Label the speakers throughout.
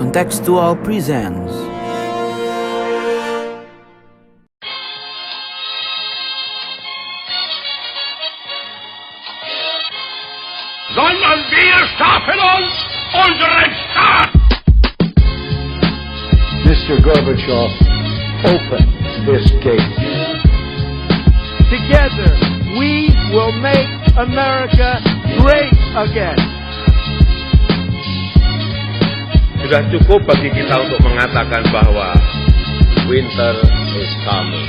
Speaker 1: Contextual presents
Speaker 2: Sondern wir schaffen uns unseren Staat!
Speaker 3: Mr. Gorbachev, open this gate.
Speaker 4: Together, we will make America great again.
Speaker 5: Sudah cukup bagi kita untuk mengatakan bahwa winter is coming.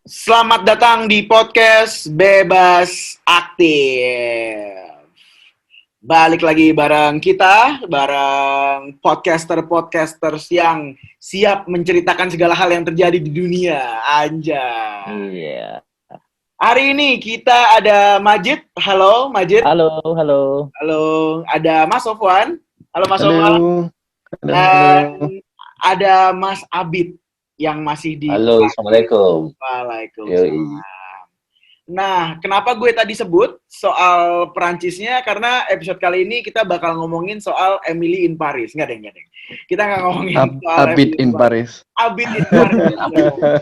Speaker 6: Selamat datang di podcast Bebas Aktif. Balik lagi bareng kita, bareng podcaster-podcasters yang siap menceritakan segala hal yang terjadi di dunia. Anjay.
Speaker 7: Iya.
Speaker 6: Hari ini kita ada Majid. Halo, Majid.
Speaker 7: Halo.
Speaker 6: Halo. Ada Mas Sofwan. Halo, Mas
Speaker 8: Halo.
Speaker 6: Sofwan.
Speaker 8: Halo.
Speaker 6: Dan ada Mas Abid yang masih di...
Speaker 8: Halo, Assalamualaikum.
Speaker 6: Waalaikumsalam.
Speaker 8: Yoi.
Speaker 6: Nah, kenapa gue tadi sebut soal Perancisnya? Karena episode kali ini kita bakal ngomongin soal Emily in Paris. Nggak, Deng. Kita nggak ngomongin soal
Speaker 8: Abid in Paris.
Speaker 6: Abid in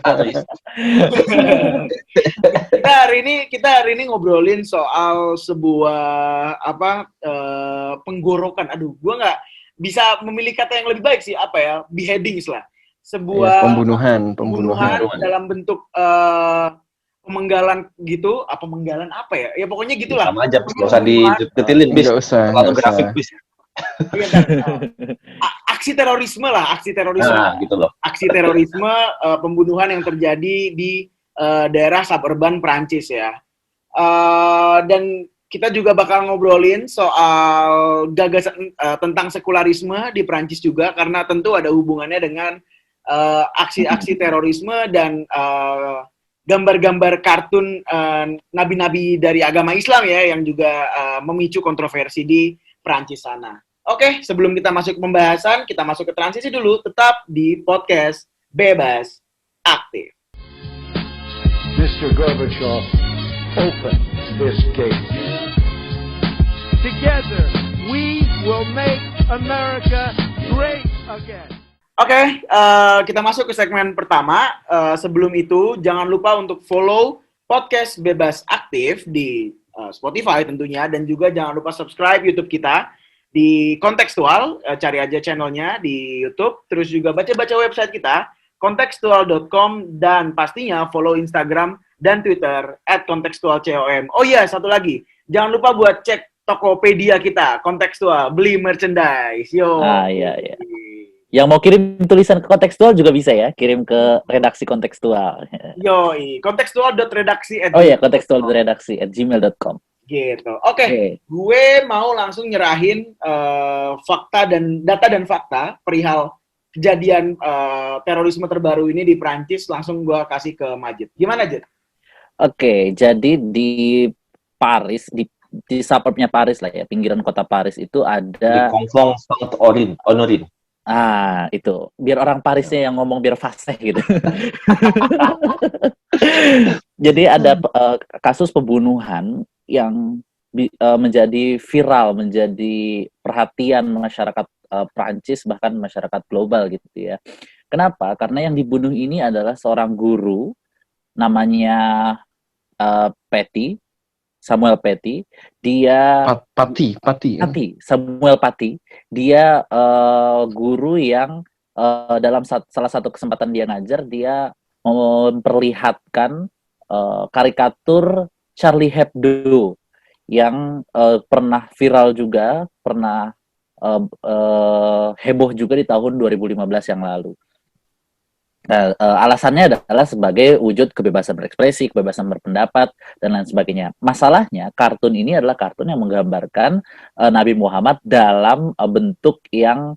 Speaker 6: Paris. kita hari ini ngobrolin soal sebuah penggorokan. Aduh, gue nggak bisa memilih kata yang lebih baik sih. Beheadings lah. Sebuah
Speaker 8: Pembunuhan
Speaker 6: dalam bentuk pemenggalan gitu, pemenggalan apa ya? Ya pokoknya gitulah.
Speaker 8: Sama aja, nggak usah didetilin, bis.
Speaker 6: Iya,
Speaker 8: Terlalu grafik, bis.
Speaker 6: Aksi terorisme lah,
Speaker 8: Nah, gitu loh.
Speaker 6: Aksi terorisme, pembunuhan yang terjadi di daerah suburban Perancis ya. Dan kita juga bakal ngobrolin soal gagasan tentang sekularisme di Perancis juga, karena tentu ada hubungannya dengan aksi-aksi terorisme dan gambar-gambar kartun nabi-nabi dari agama Islam ya, yang juga memicu kontroversi di Perancis sana. Oke, sebelum kita masuk ke pembahasan, kita masuk ke transisi dulu, tetap di podcast Bebas Aktif.
Speaker 3: Mr. Gorbachev, open this gate.
Speaker 4: Together, we will make America great again.
Speaker 6: Oke, kita masuk ke segmen pertama. Sebelum itu, jangan lupa untuk follow podcast Bebas Aktif di Spotify tentunya, dan juga jangan lupa subscribe YouTube kita di Contextual. Cari aja channelnya di YouTube. Terus juga baca-baca website kita, contextual.com, dan pastinya follow Instagram dan Twitter @contextualcom. Oh iya, satu lagi, jangan lupa buat cek Tokopedia kita, Contextual, beli merchandise. Yo.
Speaker 7: Iya. Yang mau kirim tulisan ke Kontekstual juga bisa ya, kirim ke redaksi Kontekstual.
Speaker 6: Yoi, kontekstual.redaksi.
Speaker 7: Oh iya, kontekstual.redaksi@gmail.com.
Speaker 6: Gitu. Oke. Gue mau langsung nyerahin fakta dan data dan fakta perihal kejadian terorisme terbaru ini di Prancis. Langsung gue kasih ke Majid. Gimana, Jid?
Speaker 7: Oke, jadi di Paris, di suburbnya Paris lah ya, pinggiran kota Paris itu ada...
Speaker 8: Di Conflans Saint-Honorine.
Speaker 7: Itu. Biar orang Parisnya yang ngomong biar fasih gitu. Jadi ada kasus pembunuhan yang menjadi viral, menjadi perhatian masyarakat Prancis, bahkan masyarakat global gitu ya. Kenapa? Karena yang dibunuh ini adalah seorang guru, namanya Samuel Paty. Dia Samuel Paty. Dia guru yang dalam salah satu kesempatan dia ngajar, dia memperlihatkan karikatur Charlie Hebdo yang pernah viral juga, pernah heboh juga di tahun 2015 yang lalu. Nah, alasannya adalah sebagai wujud kebebasan berekspresi, kebebasan berpendapat, dan lain sebagainya. Masalahnya, kartun ini adalah kartun yang menggambarkan Nabi Muhammad dalam bentuk yang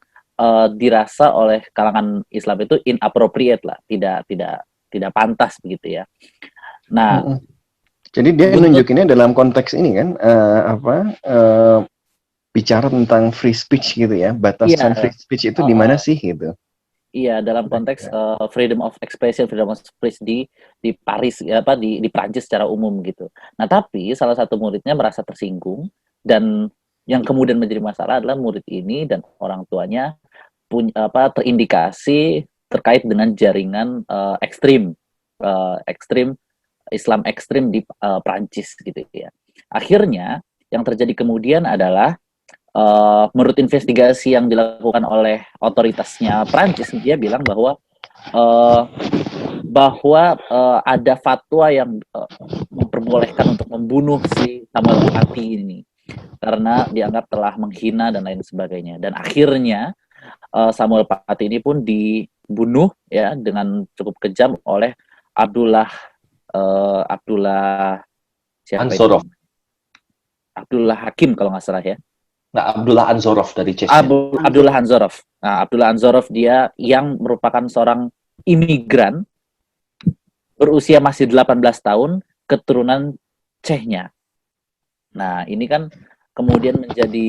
Speaker 7: dirasa oleh kalangan Islam itu inappropriate lah, tidak pantas begitu ya. Nah,
Speaker 8: jadi dia nunjukinnya dalam konteks ini kan, bicara tentang free speech gitu ya, batasan free speech itu di mana sih gitu.
Speaker 7: Iya, dalam konteks freedom of expression, freedom of speech di Paris, di Prancis secara umum gitu. Nah, tapi salah satu muridnya merasa tersinggung, dan yang kemudian menjadi masalah adalah murid ini dan orang tuanya terindikasi terkait dengan jaringan ekstrim Islam ekstrim di Prancis gitu ya. Akhirnya yang terjadi kemudian adalah menurut investigasi yang dilakukan oleh otoritasnya Prancis, dia bilang bahwa ada fatwa yang memperbolehkan untuk membunuh si Samuel Paty ini karena dianggap telah menghina dan lain sebagainya. Dan akhirnya Samuel Paty ini pun dibunuh ya dengan cukup kejam oleh Abdullah
Speaker 9: Anzorov.
Speaker 7: Abdullah Hakim kalau nggak salah ya.
Speaker 9: Nah, Abdullah Anzorov dari Chechnya.
Speaker 7: Abdullah Anzorov. Nah, Abdullah Anzorov dia yang merupakan seorang imigran berusia masih 18 tahun, keturunan Chechnya. Nah, ini kan kemudian menjadi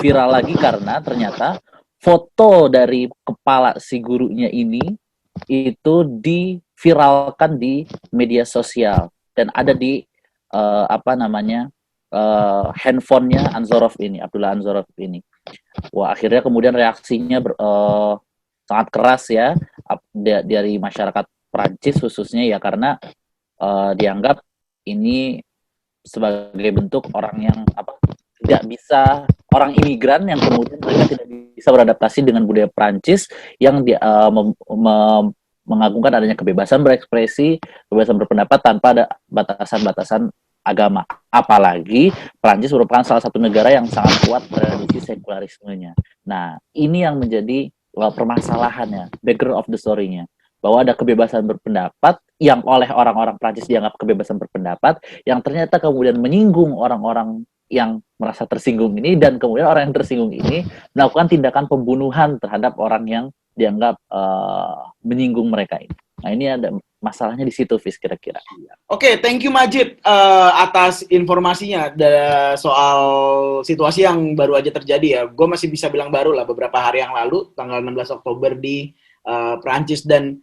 Speaker 7: viral lagi karena ternyata foto dari kepala si gurunya ini itu diviralkan di media sosial dan ada di handphonenya Abdullah Anzorov ini. Wah, akhirnya kemudian reaksinya sangat keras ya dari masyarakat Prancis khususnya ya, karena dianggap ini sebagai bentuk orang yang orang imigran yang kemudian mereka tidak bisa beradaptasi dengan budaya Prancis yang mengagungkan adanya kebebasan berekspresi, kebebasan berpendapat tanpa ada batasan-batasan agama. Apalagi Prancis merupakan salah satu negara yang sangat kuat tradisi sekularismenya. Nah, ini yang menjadi permasalahannya, background of the story-nya, bahwa ada kebebasan berpendapat yang oleh orang-orang Prancis dianggap kebebasan berpendapat, yang ternyata kemudian menyinggung orang-orang yang merasa tersinggung ini, dan kemudian orang yang tersinggung ini melakukan tindakan pembunuhan terhadap orang yang dianggap menyinggung mereka ini. Nah, ini ada masalahnya di situ, Fis, kira-kira.
Speaker 6: Oke, thank you Majid atas informasinya soal situasi yang baru aja terjadi ya. Gue masih bisa bilang baru lah, beberapa hari yang lalu, tanggal 16 Oktober di Perancis, dan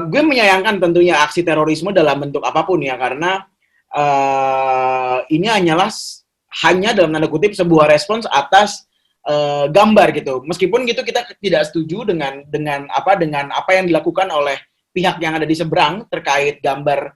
Speaker 6: gue menyayangkan tentunya aksi terorisme dalam bentuk apapun ya, karena ini hanya dalam tanda kutip sebuah respons atas gambar gitu. Meskipun gitu kita tidak setuju dengan apa yang dilakukan oleh pihak yang ada di seberang terkait gambar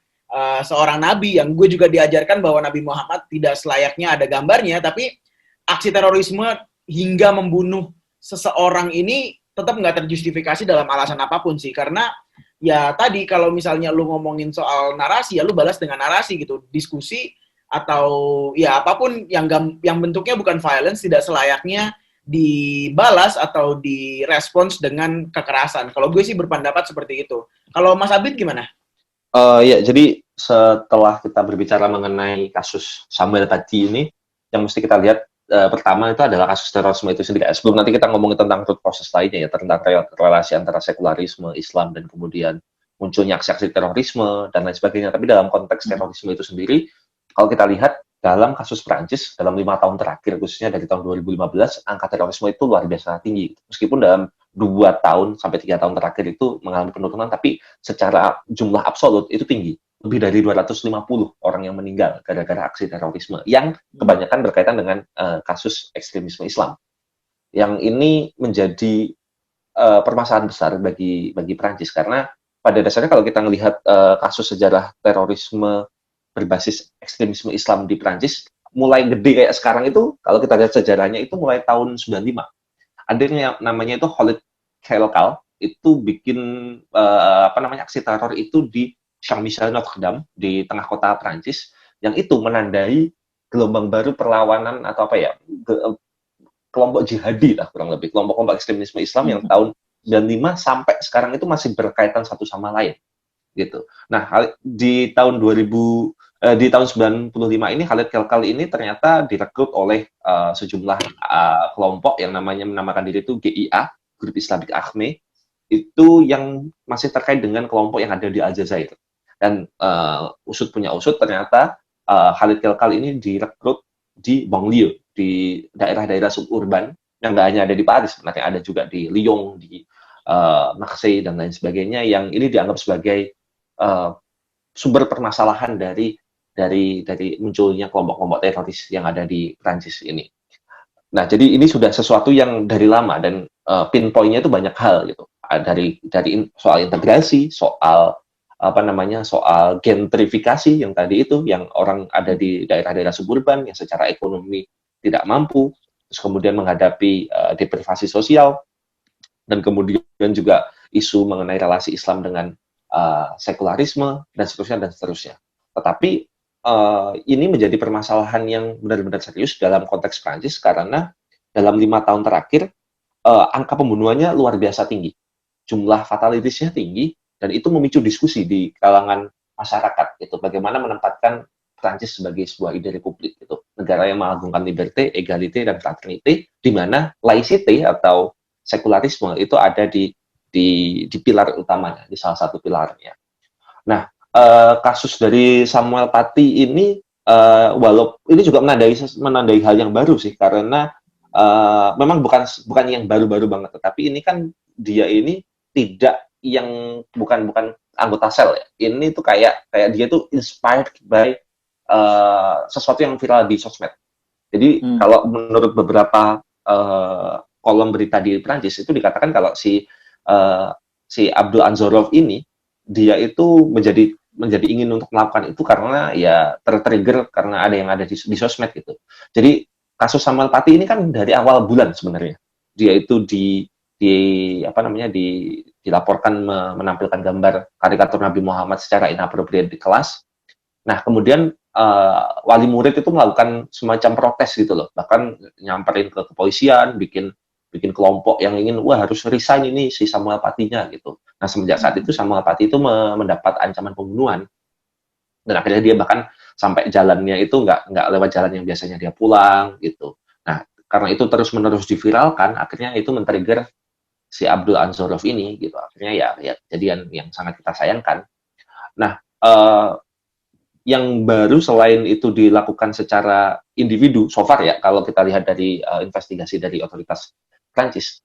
Speaker 6: seorang nabi, yang gue juga diajarkan bahwa Nabi Muhammad tidak selayaknya ada gambarnya, tapi aksi terorisme hingga membunuh seseorang ini tetap nggak terjustifikasi dalam alasan apapun sih, karena ya tadi kalau misalnya lu ngomongin soal narasi ya lu balas dengan narasi gitu, diskusi atau ya apapun yang bentuknya bukan violence tidak selayaknya dibalas atau direspons dengan kekerasan. Kalau gue sih berpendapat seperti itu. Kalau Mas Abid gimana?
Speaker 9: Ya, jadi setelah kita berbicara mengenai kasus Samuel Paty ini, yang mesti kita lihat pertama itu adalah kasus terorisme itu sendiri. Sebelum nanti kita ngomongin tentang root proses lainnya ya, tentang relasi antara sekularisme, Islam, dan kemudian munculnya aksi-aksi terorisme dan lain sebagainya. Tapi dalam konteks terorisme itu sendiri, kalau kita lihat dalam kasus Prancis dalam 5 tahun terakhir, khususnya dari tahun 2015, angka terorisme itu luar biasa tinggi. Meskipun dalam 2 tahun sampai 3 tahun terakhir itu mengalami penurunan, tapi secara jumlah absolut itu tinggi. Lebih dari 250 orang yang meninggal gara-gara aksi terorisme, yang kebanyakan berkaitan dengan kasus ekstremisme Islam. Yang ini menjadi permasalahan besar bagi Prancis, karena pada dasarnya kalau kita melihat kasus sejarah terorisme berbasis ekstremisme Islam di Prancis, mulai gede kayak sekarang itu, kalau kita lihat sejarahnya itu mulai tahun 95. Ada yang namanya itu Khalid Kelkal, itu bikin aksi teror itu di Saint-Michel Notre Dame di tengah kota Prancis, yang itu menandai gelombang baru perlawanan atau kelompok jihadi lah kurang lebih, kelompok ekstremisme Islam yang tahun 95 sampai sekarang itu masih berkaitan satu sama lain gitu. Nah, di tahun 95 ini Khalid Kelkal ini ternyata direkrut oleh sejumlah kelompok yang menamakan diri itu GIA, Grup Islamic Army, itu yang masih terkait dengan kelompok yang ada di Aljazair. Dan usut punya usut, ternyata Khalid Kelkal ini direkrut di banlieue, di daerah-daerah suburban, yang nggak hanya ada di Paris, sebenarnya ada juga di Lyon, di Marseille, dan lain sebagainya, yang ini dianggap sebagai sumber permasalahan dari munculnya kelompok-kelompok teroris yang ada di Prancis ini. Nah, jadi ini sudah sesuatu yang dari lama dan pinpointnya itu banyak hal gitu. Dari soal integrasi, soal soal gentrifikasi yang tadi itu, yang orang ada di daerah-daerah suburban yang secara ekonomi tidak mampu, terus kemudian menghadapi deprivasi sosial, dan kemudian juga isu mengenai relasi Islam dengan sekularisme dan seterusnya. Tetapi ini menjadi permasalahan yang benar-benar serius dalam konteks Prancis karena dalam 5 tahun terakhir angka pembunuhannya luar biasa tinggi, jumlah fatalitasnya tinggi, dan itu memicu diskusi di kalangan masyarakat gitu, bagaimana menempatkan Prancis sebagai sebuah ide republik gitu, negara yang mengagungkan liberté, égalité, dan fraternité, di mana laicité atau sekularisme itu ada di pilar utamanya, di salah satu pilarnya. Nah, kasus dari Samuel Paty ini walaupun ini juga menandai hal yang baru sih, karena memang bukan yang baru-baru banget, tetapi ini kan dia ini tidak yang bukan anggota sel ya. Ini tuh kayak dia tuh inspired by sesuatu yang viral di sosmed. Jadi kalau menurut beberapa kolom berita di Prancis itu dikatakan kalau si Abdul Anzorov ini dia itu menjadi ingin untuk melakukan itu karena ya tertrigger karena ada di sosmed gitu. Jadi kasus Samuel Paty ini kan dari awal bulan sebenarnya. Dia itu dilaporkan menampilkan gambar karikatur Nabi Muhammad secara inappropriate di kelas. Nah, kemudian wali murid itu melakukan semacam protes gitu loh. Bahkan nyamperin ke kepolisian, bikin kelompok yang ingin harus resign ini si Samuel Paty-nya gitu. Nah, semenjak saat itu Samuel Paty itu mendapat ancaman pembunuhan. Dan akhirnya dia bahkan sampai jalannya itu nggak lewat jalan yang biasanya dia pulang gitu. Nah, karena itu terus-menerus diviralkan, akhirnya itu men-trigger si Abdul Anzorov ini gitu. Akhirnya ya kejadian yang sangat kita sayangkan. Nah, yang baru selain itu dilakukan secara individu so far ya, kalau kita lihat dari investigasi dari otoritas Prancis,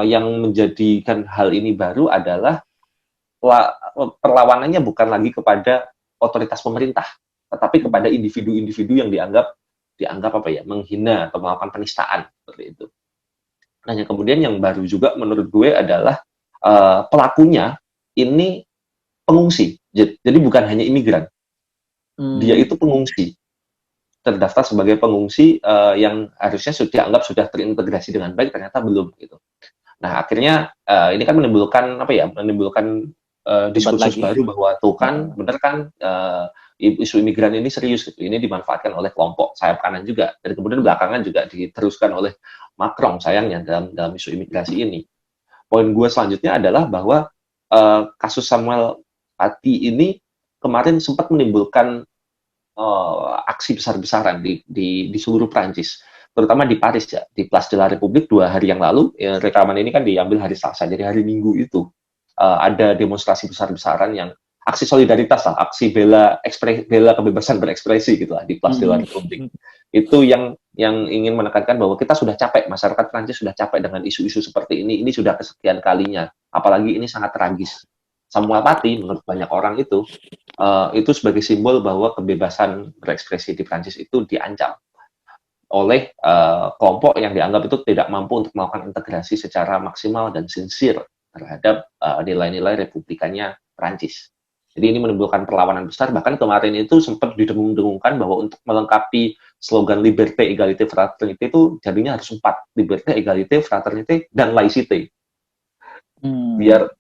Speaker 9: yang menjadikan hal ini baru adalah perlawanannya bukan lagi kepada otoritas pemerintah, tetapi kepada individu-individu yang dianggap menghina atau melakukan penistaan seperti itu. Nah, yang kemudian yang baru juga menurut gue adalah pelakunya ini pengungsi. Jadi bukan hanya imigran. Dia itu pengungsi. Terdaftar sebagai pengungsi yang harusnya dianggap sudah terintegrasi dengan baik, ternyata belum gitu. Nah, akhirnya ini kan menimbulkan diskursus baru bahwa tuh kan bener kan isu imigran ini serius gitu. Ini dimanfaatkan oleh kelompok sayap kanan juga. Dan kemudian belakangan juga diteruskan oleh Macron sayangnya dalam isu imigrasi ini. Poin gue selanjutnya adalah bahwa kasus Samuel Paty ini kemarin sempat menimbulkan aksi besar-besaran di seluruh Prancis, terutama di Paris ya, di Place de la République 2 hari yang lalu. Ya, rekaman ini kan diambil hari Selasa, jadi hari Minggu itu ada demonstrasi besar-besaran yang aksi solidaritas lah, aksi bela kebebasan berekspresi gitu lah di Place de la République. Itu yang ingin menekankan bahwa kita sudah capek, masyarakat Prancis sudah capek dengan isu-isu seperti ini sudah kesekian kalinya, apalagi ini sangat tragis. Samuel Paty menurut banyak orang itu sebagai simbol bahwa kebebasan berekspresi di Prancis itu diancam oleh kelompok yang dianggap itu tidak mampu untuk melakukan integrasi secara maksimal dan sincere terhadap nilai-nilai republikannya Prancis. Jadi ini menimbulkan perlawanan besar. Bahkan kemarin itu sempat didengung-dengungkan bahwa untuk melengkapi slogan Liberté, Égalité, Fraternité itu jadinya harus 4. Liberté, Égalité, Fraternité, dan Laïcité. Biar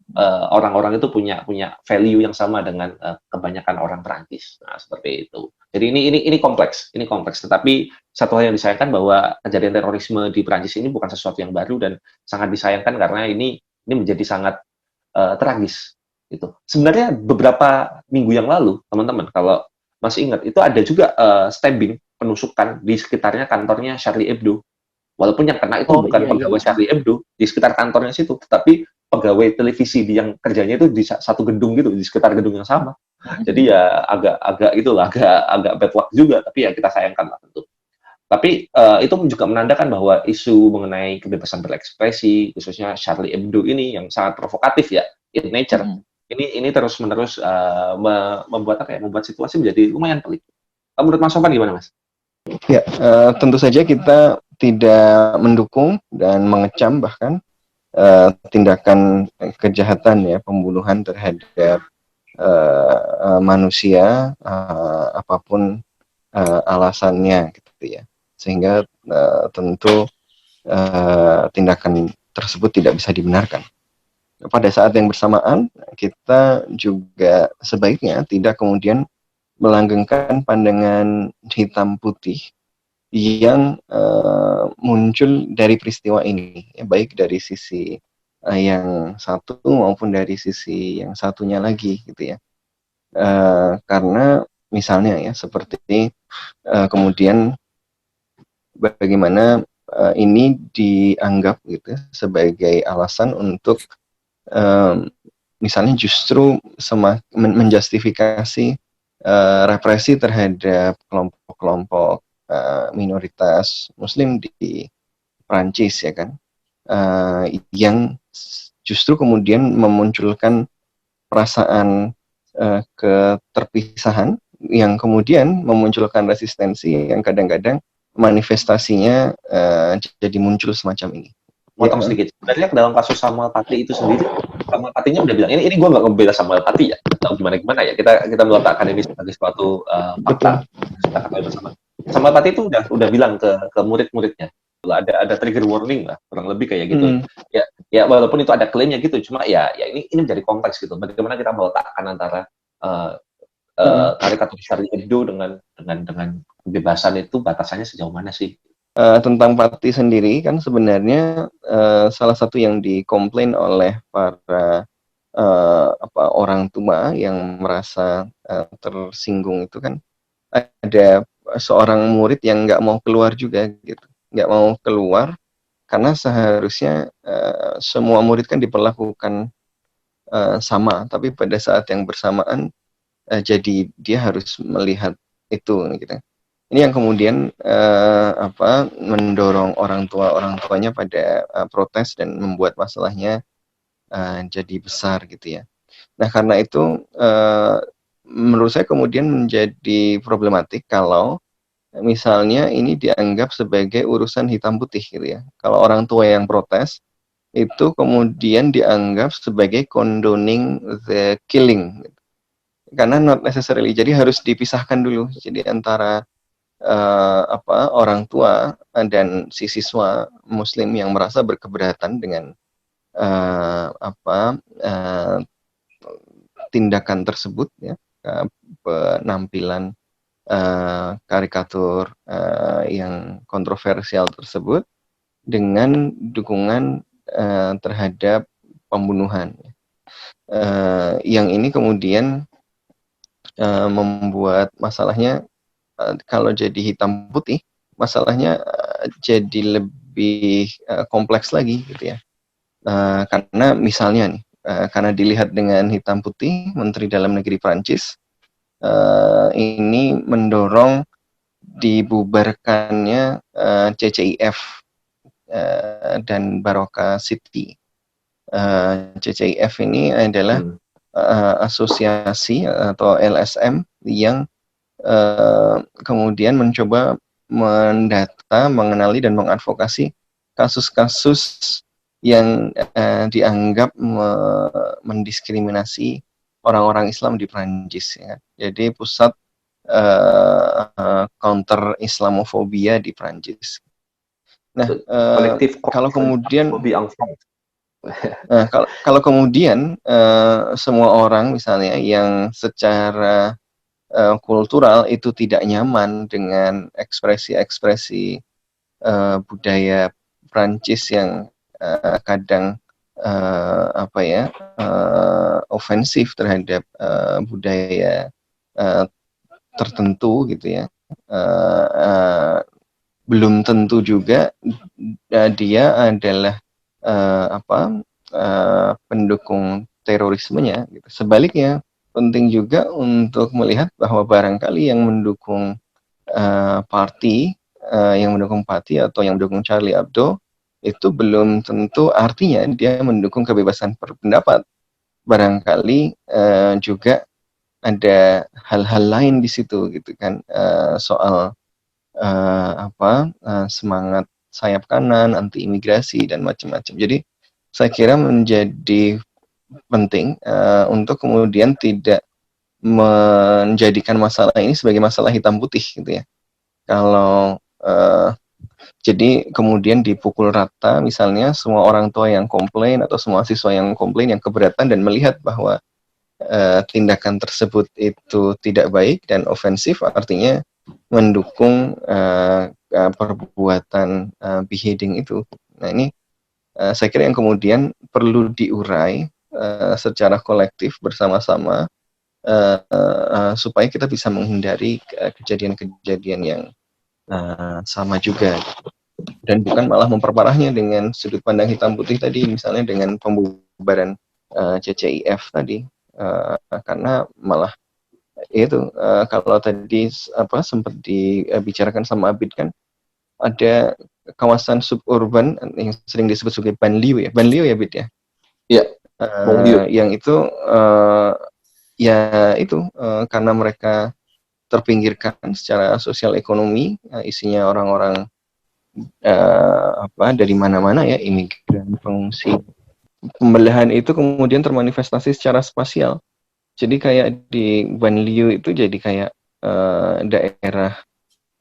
Speaker 9: orang-orang itu punya value yang sama dengan kebanyakan orang Perancis. Nah, seperti itu. Jadi ini kompleks. Tetapi satu hal yang disayangkan bahwa kejadian terorisme di Perancis ini bukan sesuatu yang baru dan sangat disayangkan karena ini menjadi sangat tragis. Itu. Sebenarnya beberapa minggu yang lalu, teman-teman, kalau masih ingat, itu ada juga stabbing, penusukan di sekitarnya kantornya Charlie Hebdo. Walaupun yang kena itu bukan pegawai Charlie Hebdo di sekitar kantornya situ, tetapi pegawai televisi yang kerjanya itu di satu gedung gitu, di sekitar gedung yang sama. Jadi ya agak bad luck juga, tapi ya kita sayangkan lah tentu. Tapi itu juga menandakan bahwa isu mengenai kebebasan berekspresi, khususnya Charlie Hebdo ini yang sangat provokatif ya, in nature. Ini terus-menerus membuat situasi menjadi lumayan pelik. Menurut Mas Sofan gimana, Mas?
Speaker 8: Ya, tentu saja kita tidak mendukung dan mengecam bahkan tindakan kejahatan ya, pembunuhan terhadap manusia apapun alasannya gitu ya, sehingga tentu tindakan tersebut tidak bisa dibenarkan. Pada saat yang bersamaan kita juga sebaiknya tidak kemudian melanggengkan pandangan hitam putih yang muncul dari peristiwa ini, ya, baik dari sisi yang satu maupun dari sisi yang satunya lagi gitu ya. Karena misalnya ya seperti kemudian bagaimana ini dianggap gitu sebagai alasan untuk misalnya justru menjustifikasi represi terhadap kelompok-kelompok minoritas Muslim di Prancis ya kan, yang justru kemudian memunculkan perasaan keterpisahan yang kemudian memunculkan resistensi yang kadang-kadang manifestasinya jadi muncul semacam ini.
Speaker 9: Potong sedikit. Sebenarnya dalam kasus Samuel Paty itu sendiri, Samuel Paty-nya udah bilang ini gue nggak membela Samuel Paty ya, atau gimana ya, kita meletakkan ini sebagai suatu fakta. Samuel Paty itu udah bilang ke murid-muridnya, ada trigger warning lah, kurang lebih kayak gitu. Ya walaupun itu ada klaimnya gitu, cuma ya ini menjadi konteks gitu. Bagaimana kita meletakkan antara karikatur Charlie Hebdo dengan kebebasan itu, batasannya sejauh mana sih?
Speaker 8: Tentang Paty sendiri kan sebenarnya salah satu yang dikomplain oleh para orang tua yang merasa tersinggung itu kan ada seorang murid yang nggak mau keluar juga gitu, nggak mau keluar karena seharusnya semua murid kan diperlakukan sama, tapi pada saat yang bersamaan jadi dia harus melihat itu gitu. Ini yang kemudian mendorong orang tuanya pada protes dan membuat masalahnya jadi besar gitu ya. Nah karena itu menurut saya kemudian menjadi problematik kalau misalnya ini dianggap sebagai urusan hitam putih gitu ya. Kalau orang tua yang protes itu kemudian dianggap sebagai condoning the killing gitu. Karena not necessarily, jadi harus dipisahkan dulu. Jadi antara orang tua dan si siswa Muslim yang merasa berkeberatan dengan tindakan tersebut ya, penampilan karikatur yang kontroversial tersebut dengan dukungan terhadap pembunuhan. Yang ini kemudian membuat masalahnya kalau jadi hitam putih, masalahnya jadi lebih kompleks lagi gitu ya. Karena misalnya nih, karena dilihat dengan hitam putih, Menteri Dalam Negeri Prancis ini mendorong dibubarkannya CCIF dan Baroka City. CCIF ini adalah asosiasi atau LSM yang kemudian mencoba mendata, mengenali dan mengadvokasi kasus-kasus yang dianggap mendiskriminasi orang-orang Islam di Prancis ya. Jadi pusat counter Islamofobia di Prancis. Nah, kalau kemudian kalau kemudian semua orang misalnya yang secara kultural itu tidak nyaman dengan ekspresi-ekspresi budaya Prancis yang kadang ofensif terhadap budaya tertentu gitu ya, belum tentu juga dia adalah pendukung terorismenya gitu. Sebaliknya penting juga untuk melihat bahwa barangkali yang mendukung Paty atau yang mendukung Charlie Hebdo itu belum tentu artinya dia mendukung kebebasan berpendapat. Barangkali juga ada hal-hal lain di situ gitu kan, soal semangat sayap kanan, anti imigrasi dan macam-macam. Jadi saya kira menjadi penting untuk kemudian tidak menjadikan masalah ini sebagai masalah hitam putih gitu ya. Kalau jadi kemudian dipukul rata misalnya semua orang tua yang komplain atau semua siswa yang komplain yang keberatan dan melihat bahwa tindakan tersebut itu tidak baik dan ofensif, artinya mendukung perbuatan beheading itu. Nah ini saya kira yang kemudian perlu diurai secara kolektif bersama-sama supaya kita bisa menghindari kejadian-kejadian yang sama juga, dan bukan malah memperparahnya dengan sudut pandang hitam putih tadi, misalnya dengan pembubaran CCIF tadi, karena malah itu kalau tadi sempat dibicarakan sama Abid kan, ada kawasan suburban yang sering disebut sebagai banlieue ya Bid ya.
Speaker 9: Iya.
Speaker 8: Yang itu karena mereka terpinggirkan secara sosial ekonomi, isinya orang-orang dari mana-mana ya, imigran, pengungsi. Pembelahan itu kemudian termanifestasi secara spasial. Jadi kayak di banlieue itu jadi kayak daerah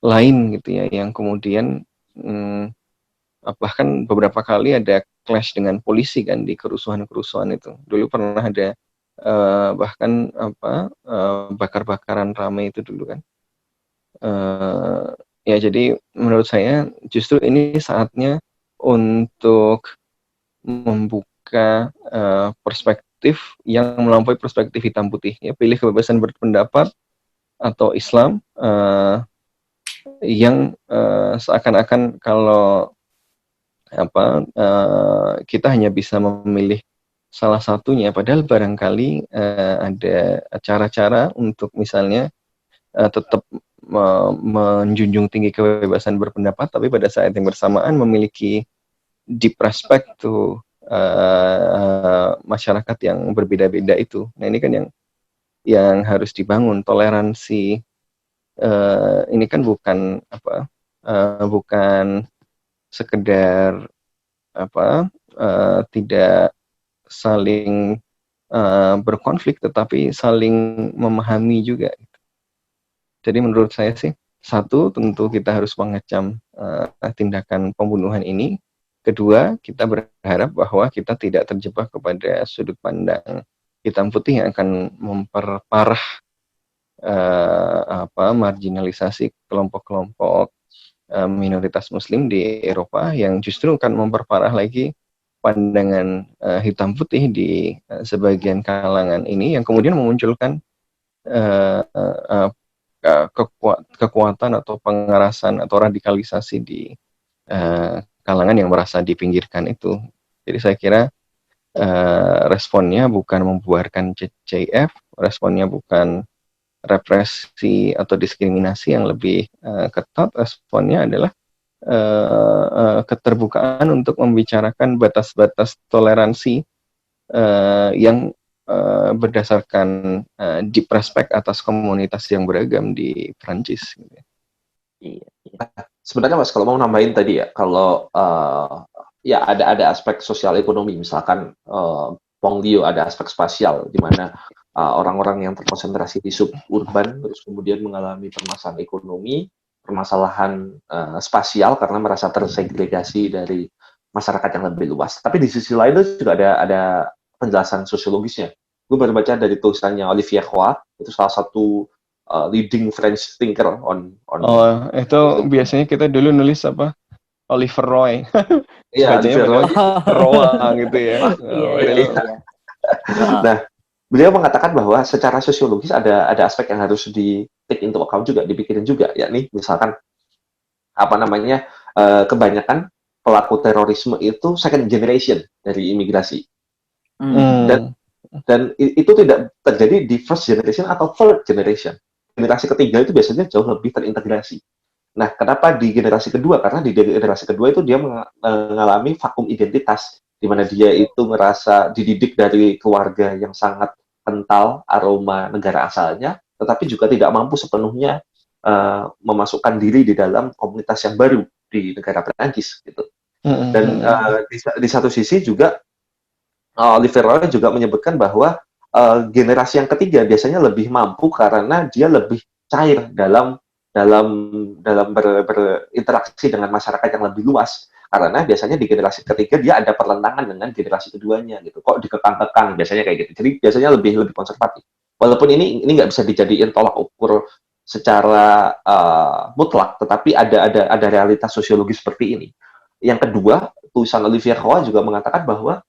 Speaker 8: lain gitu ya, yang kemudian bahkan beberapa kali ada clash dengan polisi kan di kerusuhan-kerusuhan itu. Dulu pernah ada bahkan bakar-bakaran ramai itu dulu kan. Ya jadi menurut saya justru ini saatnya untuk membuka perspektif yang melampaui perspektif hitam putih ya, pilih kebebasan berpendapat atau Islam yang seakan-akan kalau kita hanya bisa memilih salah satunya, padahal barangkali ada cara-cara untuk misalnya tetap menjunjung tinggi kebebasan berpendapat, tapi pada saat yang bersamaan memiliki deep respect to masyarakat yang berbeda-beda itu. Nah ini kan yang harus dibangun, toleransi. Ini kan bukan sekedar tidak saling berkonflik, tetapi saling memahami juga. Jadi menurut saya sih, satu, tentu kita harus mengecam tindakan pembunuhan ini. Kedua, kita berharap bahwa kita tidak terjebak kepada sudut pandang hitam putih yang akan memperparah marginalisasi kelompok-kelompok minoritas Muslim di Eropa, yang justru akan memperparah lagi pandangan hitam putih di sebagian kalangan ini, yang kemudian memunculkan kekuatan atau pengerasan atau radikalisasi di kalangan yang merasa dipinggirkan itu. Jadi saya kira responnya bukan membuarkan CCIF, responnya bukan represi atau diskriminasi yang lebih ketat, responnya adalah keterbukaan untuk membicarakan batas-batas toleransi yang berdasarkan deep respect atas komunitas yang beragam di Perancis.
Speaker 7: Iya.
Speaker 9: Sebenarnya Mas, kalau mau nambahin tadi ya, kalau ya ada aspek sosial ekonomi, misalkan banlieue, ada aspek spasial di mana orang-orang yang terkonsentrasi di suburban terus kemudian mengalami permasalahan ekonomi, permasalahan spasial karena merasa tersegregasi dari masyarakat yang lebih luas. Tapi di sisi lain itu juga ada penjelasan sosiologisnya. Gue baru baca dari tulisannya Olivier Roy, itu salah satu leading French thinker on
Speaker 8: itu biasanya kita dulu nulis Oliver Roy.
Speaker 9: Iya, Olivier Roy.
Speaker 8: Gitu ya.
Speaker 9: Nah, beliau mengatakan bahwa secara sosiologis ada aspek yang harus di take into account juga, dipikirin juga, yakni misalkan kebanyakan pelaku terorisme itu second generation dari imigrasi. Dan itu tidak terjadi di first generation atau third generation. Generasi ketiga itu biasanya jauh lebih terintegrasi. Nah, kenapa di generasi kedua? Karena di generasi kedua itu dia mengalami vakum identitas, di mana dia itu merasa dididik dari keluarga yang sangat kental aroma negara asalnya, tetapi juga tidak mampu sepenuhnya memasukkan diri di dalam komunitas yang baru, di negara Perancis gitu. Dan di satu sisi juga Olivier Roy juga menyebutkan bahwa generasi yang ketiga biasanya lebih mampu karena dia lebih cair dalam berinteraksi dengan masyarakat yang lebih luas. Karena biasanya di generasi ketiga dia ada pertentangan dengan generasi keduanya gitu. Kok dikekang-kekang biasanya kayak gitu. Jadi biasanya lebih konservatif. Walaupun ini nggak bisa dijadiin tolak ukur secara mutlak, tetapi ada realitas sosiologis seperti ini. Yang kedua, tulisan Olivier Roy juga mengatakan bahwa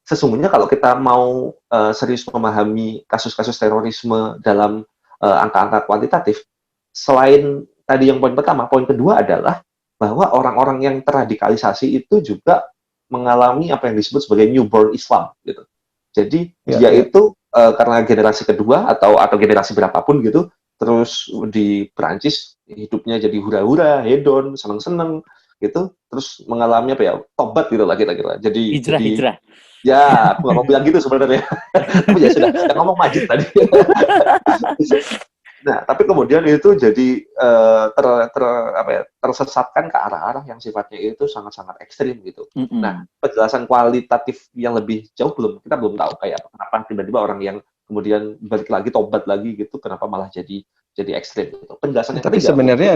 Speaker 9: sesungguhnya kalau kita mau serius memahami kasus-kasus terorisme dalam angka-angka kuantitatif, selain tadi yang poin pertama, poin kedua adalah bahwa orang-orang yang terradikalisasi itu juga mengalami apa yang disebut sebagai newborn Islam gitu. Jadi dia itu karena generasi kedua atau generasi berapapun gitu, terus di Perancis hidupnya jadi hura-hura, hedon, seneng-seneng gitu, terus mengalami apa ya, tobat gitu lah kira-kira. Jadi
Speaker 7: Hijrah.
Speaker 9: Ya, aku nggak mau bilang gitu sebenarnya. Tapi ya sudah, kita ngomong majid tadi. Nah, tapi kemudian itu jadi tersesatkan ke arah-arah yang sifatnya itu sangat-sangat ekstrim gitu. Nah, penjelasan kualitatif yang lebih jauh kita belum tahu kayak kenapa tiba-tiba orang yang kemudian balik lagi tobat lagi gitu, kenapa malah jadi ekstrim gitu. Penjelasan yang
Speaker 8: tapi
Speaker 9: ketiga,
Speaker 8: sebenarnya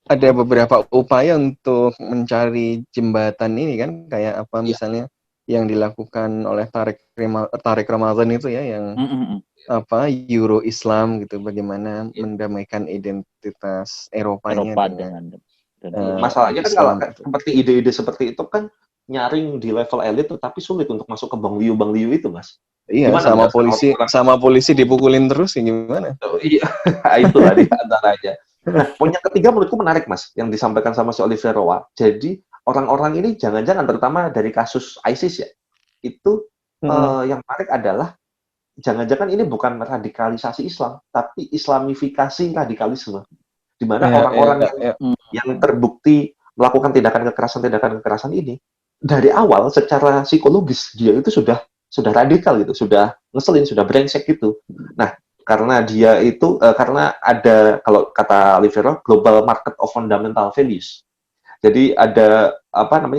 Speaker 8: ada beberapa upaya untuk mencari jembatan ini kan, kayak apa misalnya yang dilakukan oleh Tariq Ramadan itu ya, yang apa Euro Islam gitu, bagaimana mendamaikan identitas Eropanya dengan
Speaker 9: masalahnya kan kalau seperti ide-ide seperti itu kan nyaring di level elit tapi sulit untuk masuk ke Bang Liu itu, Mas.
Speaker 8: Iya,
Speaker 9: gimana
Speaker 8: sama polisi dipukulin terus ya gimana?
Speaker 9: Iya, itulah di antaranya. Nah, poin yang ketiga menurutku menarik, Mas, yang disampaikan sama si Olivier Roy. Jadi orang-orang ini jangan-jangan terutama dari kasus ISIS ya, itu yang menarik adalah jangan-jangan ini bukan radikalisasi Islam, tapi islamifikasi radikalisme, di mana orang-orang yang terbukti melakukan tindakan kekerasan ini dari awal secara psikologis dia itu sudah radikal gitu, sudah ngeselin, sudah brengsek gitu. Nah, karena dia itu karena ada, kalau kata Olivier Roy, global market of fundamental values. Jadi ada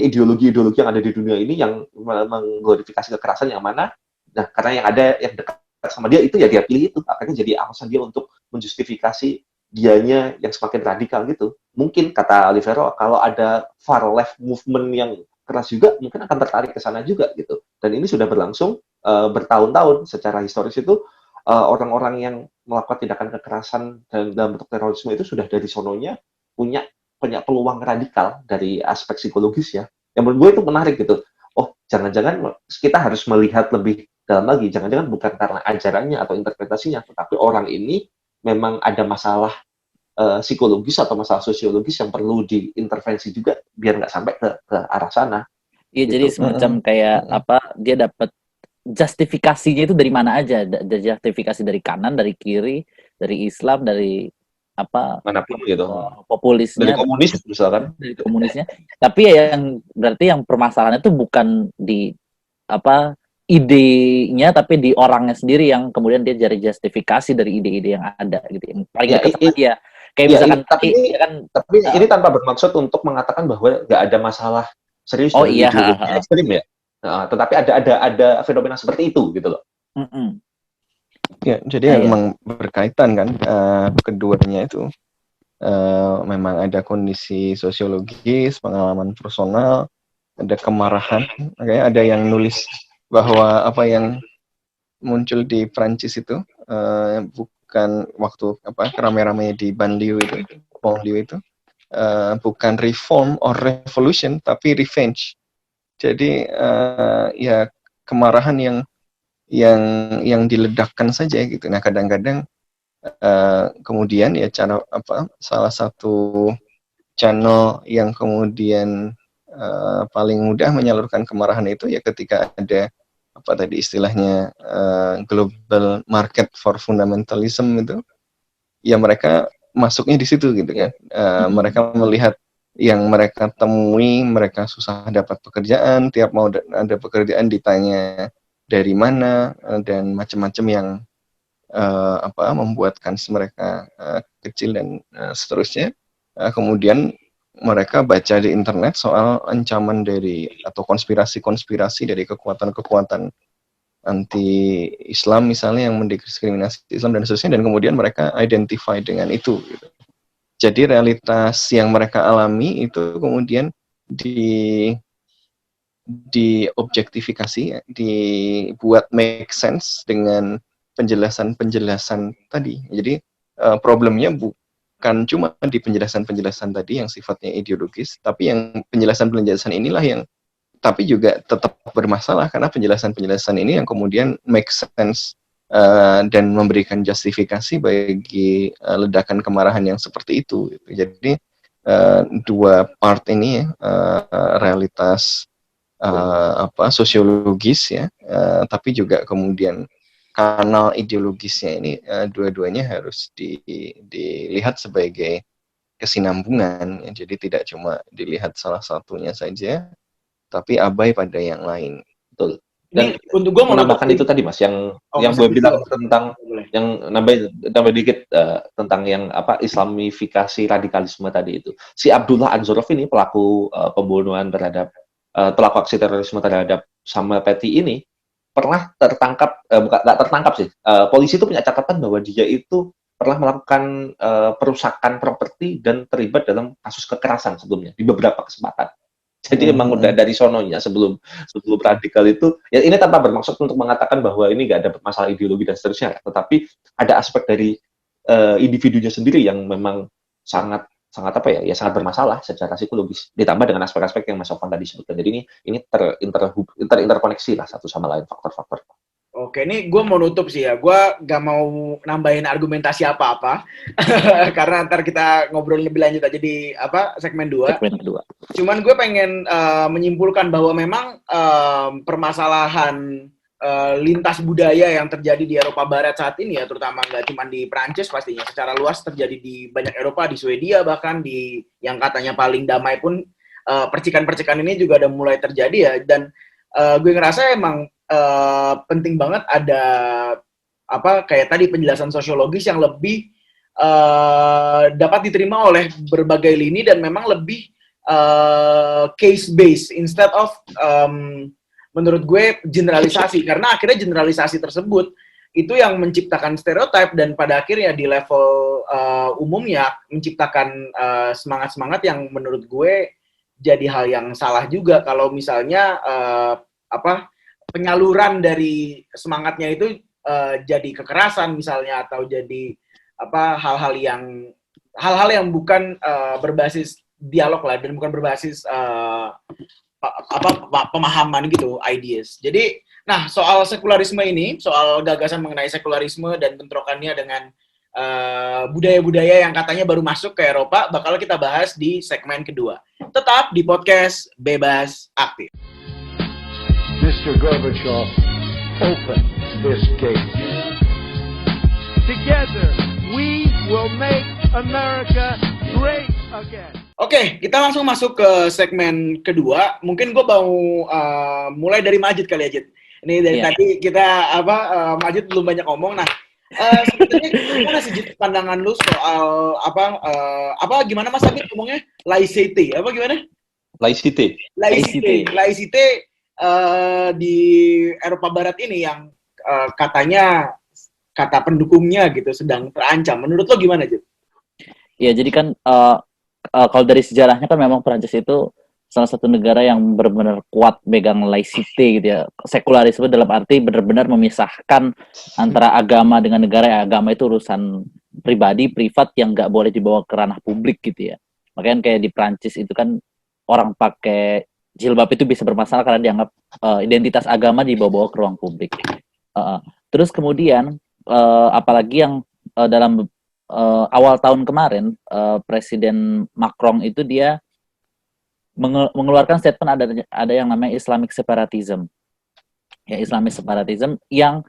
Speaker 9: ideologi-ideologi yang ada di dunia ini yang mengglorifikasi kekerasan yang mana. Nah, karena yang ada yang dekat sama dia itu ya dia pilih itu. Akhirnya jadi alasan dia untuk menjustifikasi dianya yang semakin radikal gitu. Mungkin kata Olivier Roy, kalau ada far left movement yang keras juga mungkin akan tertarik ke sana juga gitu. Dan ini sudah berlangsung bertahun-tahun. Secara historis itu orang-orang yang melakukan tindakan kekerasan dalam bentuk terorisme itu sudah dari sononya punya peluang radikal dari aspek psikologis ya. Yang menurut gue itu menarik gitu. Oh, jangan-jangan kita harus melihat lebih dalam lagi. Jangan-jangan bukan karena ajarannya atau interpretasinya, tetapi orang ini memang ada masalah psikologis atau masalah sosiologis yang perlu diintervensi juga biar nggak sampai ke arah sana.
Speaker 7: Iya,
Speaker 9: gitu.
Speaker 7: jadi semacam kayak dia dapat justifikasinya itu dari mana aja? Justifikasi dari kanan, dari kiri, dari Islam, dari
Speaker 9: manapun gitu,
Speaker 7: populisnya,
Speaker 9: dari komunis misalkan,
Speaker 7: dari komunisnya. Tapi ya yang berarti yang permasalahannya itu bukan di idenya, tapi di orangnya sendiri yang kemudian dia cari justifikasi dari ide-ide yang ada gitu. Yang paling dekat sama dia. Kayak misalkan
Speaker 9: tapi ini tanpa bermaksud untuk mengatakan bahwa nggak ada masalah serius dari ideologi ekstrim ya. Nah, tetapi ada fenomena seperti itu gitu loh.
Speaker 8: Ya, jadi memang berkaitan kan, keduanya itu memang ada kondisi sosiologis, pengalaman personal, ada kemarahan. Kayak ada yang nulis bahwa apa yang muncul di Prancis itu bukan waktu rame-ramenya di Banlieue itu bukan reform or revolution tapi revenge. Jadi ya kemarahan yang diledakkan saja gitu. Nah, kadang-kadang kemudian ya salah satu channel yang kemudian paling mudah menyalurkan kemarahan itu ya ketika ada istilahnya global market for fundamentalism itu, ya mereka masuknya di situ gitu kan. Mereka melihat yang mereka temui, mereka susah dapat pekerjaan, tiap mau ada pekerjaan ditanya dari mana, dan macam-macam yang membuat kans mereka kecil dan seterusnya. Kemudian mereka baca di internet soal ancaman dari atau konspirasi-konspirasi dari kekuatan-kekuatan anti-Islam misalnya yang mendiskriminasi Islam dan seterusnya, dan kemudian mereka identify dengan itu gitu. Jadi realitas yang mereka alami itu kemudian diobjektifikasi, dibuat make sense dengan penjelasan-penjelasan tadi. Jadi problemnya bukan cuma di penjelasan-penjelasan tadi yang sifatnya ideologis, tapi yang penjelasan-penjelasan inilah yang tapi juga tetap bermasalah karena penjelasan-penjelasan ini yang kemudian make sense dan memberikan justifikasi bagi ledakan kemarahan yang seperti itu. Jadi dua part ini realitas sosiologis ya, tapi juga kemudian kanal ideologisnya ini dua-duanya harus dilihat sebagai kesinambungan. Ya. Jadi tidak cuma dilihat salah satunya saja, tapi abai pada yang lain.
Speaker 9: Betul.
Speaker 6: Ini
Speaker 9: Dan
Speaker 6: untuk gue mau
Speaker 9: menambahkan itu tadi Mas yang gue bilang tentang yang nambah dikit tentang yang Islamifikasi radikalisme tadi itu. Si Abdullah Anzorov ini pelaku pembunuhan terhadap pelaku aksi terorisme terhadap Samuel Paty ini pernah tertangkap, nggak tertangkap sih. Polisi itu punya catatan bahwa dia itu pernah melakukan perusakan properti dan terlibat dalam kasus kekerasan sebelumnya di beberapa kesempatan. Jadi memang udah dari sononya sebelum radikal itu, ya ini tanpa bermaksud untuk mengatakan bahwa ini nggak ada masalah ideologi dan seterusnya, tetapi ada aspek dari individunya sendiri yang memang sangat sangat bermasalah secara psikologis, ditambah dengan aspek-aspek yang Mas Sofwan tadi sebutkan. Jadi ini interkoneksi lah satu sama lain faktor-faktor.
Speaker 6: Oke, ini gue mau nutup sih ya. Gue gak mau nambahin argumentasi apa-apa karena ntar kita ngobrol lebih lanjut aja di segmen 2.
Speaker 7: Segmen kedua.
Speaker 6: Cuman gue pengen menyimpulkan bahwa memang permasalahan lintas budaya yang terjadi di Eropa Barat saat ini ya, terutama nggak cuma di Prancis pastinya, secara luas terjadi di banyak Eropa, di Swedia bahkan, di yang katanya paling damai pun percikan-percikan ini juga udah mulai terjadi ya. Dan gue ngerasa emang penting banget ada kayak tadi penjelasan sosiologis yang lebih dapat diterima oleh berbagai lini dan memang lebih case based instead of menurut gue generalisasi, karena akhirnya generalisasi tersebut itu yang menciptakan stereotip dan pada akhirnya di level umumnya menciptakan semangat-semangat yang menurut gue jadi hal yang salah juga kalau misalnya penyaluran dari semangatnya itu jadi kekerasan misalnya, atau jadi hal-hal yang bukan berbasis dialog lah dan bukan berbasis pemahaman gitu, ideas. Jadi, nah soal sekularisme ini, soal gagasan mengenai sekularisme dan bentrokannya dengan budaya-budaya yang katanya baru masuk ke Eropa, bakal kita bahas di segmen kedua. Tetap di podcast Bebas Aktif.
Speaker 3: Mr. Gorbachev, open this gate.
Speaker 4: Together, we will make America great again.
Speaker 6: Oke, kita langsung masuk ke segmen kedua. Mungkin gue mau mulai dari Majid kali ya, Jid. Ini dari tadi kita Majid belum banyak ngomong. Nah, sebetulnya gimana sih Jid pandangan lu soal gimana Mas Abid ngomongnya? Laicite, gimana?
Speaker 9: Laicite
Speaker 6: di Eropa Barat ini yang katanya kata pendukungnya gitu sedang terancam. Menurut lo gimana, Jid?
Speaker 7: Ya, jadi kan kalau dari sejarahnya kan memang Prancis itu salah satu negara yang benar-benar kuat megang laicite gitu ya. Sekularisme dalam arti benar-benar memisahkan antara agama dengan negara. Ya, agama itu urusan pribadi, privat yang nggak boleh dibawa ke ranah publik gitu ya. Makanya kayak di Prancis itu kan orang pakai jilbab itu bisa bermasalah karena dianggap identitas agama dibawa-bawa ke ruang publik. Terus kemudian apalagi yang dalam awal tahun kemarin Presiden Macron itu dia mengeluarkan statement ada yang namanya Islamic separatism. Ya, Islamic separatism yang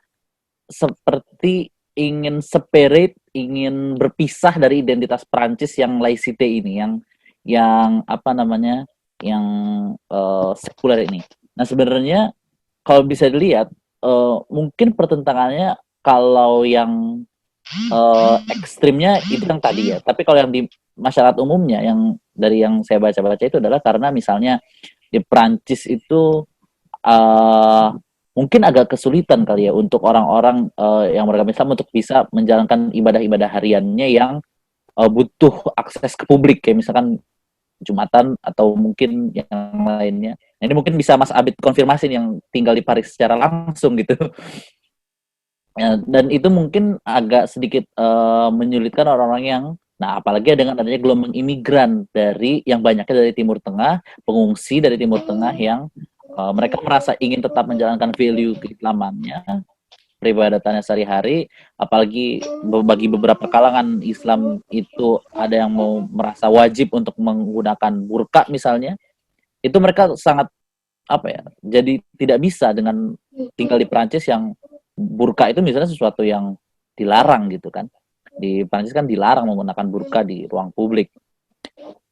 Speaker 7: seperti ingin separate, ingin berpisah dari identitas Prancis yang laicite ini, yang sekuler ini. Nah, sebenarnya kalau bisa dilihat mungkin pertentangannya kalau yang ekstrimnya itu yang tadi ya. Tapi kalau yang masyarakat umumnya yang dari yang saya baca-baca itu adalah karena misalnya di Prancis itu mungkin agak kesulitan kali ya untuk orang-orang yang beragama Islam untuk bisa menjalankan ibadah-ibadah hariannya yang butuh akses ke publik, kayak misalkan Jumatan atau mungkin yang lainnya. Nah, ini mungkin bisa Mas Abid konfirmasi yang tinggal di Paris secara langsung gitu. Ya, dan itu mungkin agak sedikit menyulitkan orang-orang yang, nah apalagi dengan adanya gelombang imigran dari yang banyaknya dari Timur Tengah, pengungsi dari Timur Tengah yang mereka merasa ingin tetap menjalankan value keislamannya, peribadatannya sehari-hari, apalagi bagi beberapa kalangan Islam itu ada yang mau merasa wajib untuk menggunakan burqa misalnya, itu mereka sangat jadi tidak bisa dengan tinggal di Prancis yang burqa itu misalnya sesuatu yang dilarang gitu kan. Di Prancis kan dilarang menggunakan burqa di ruang publik.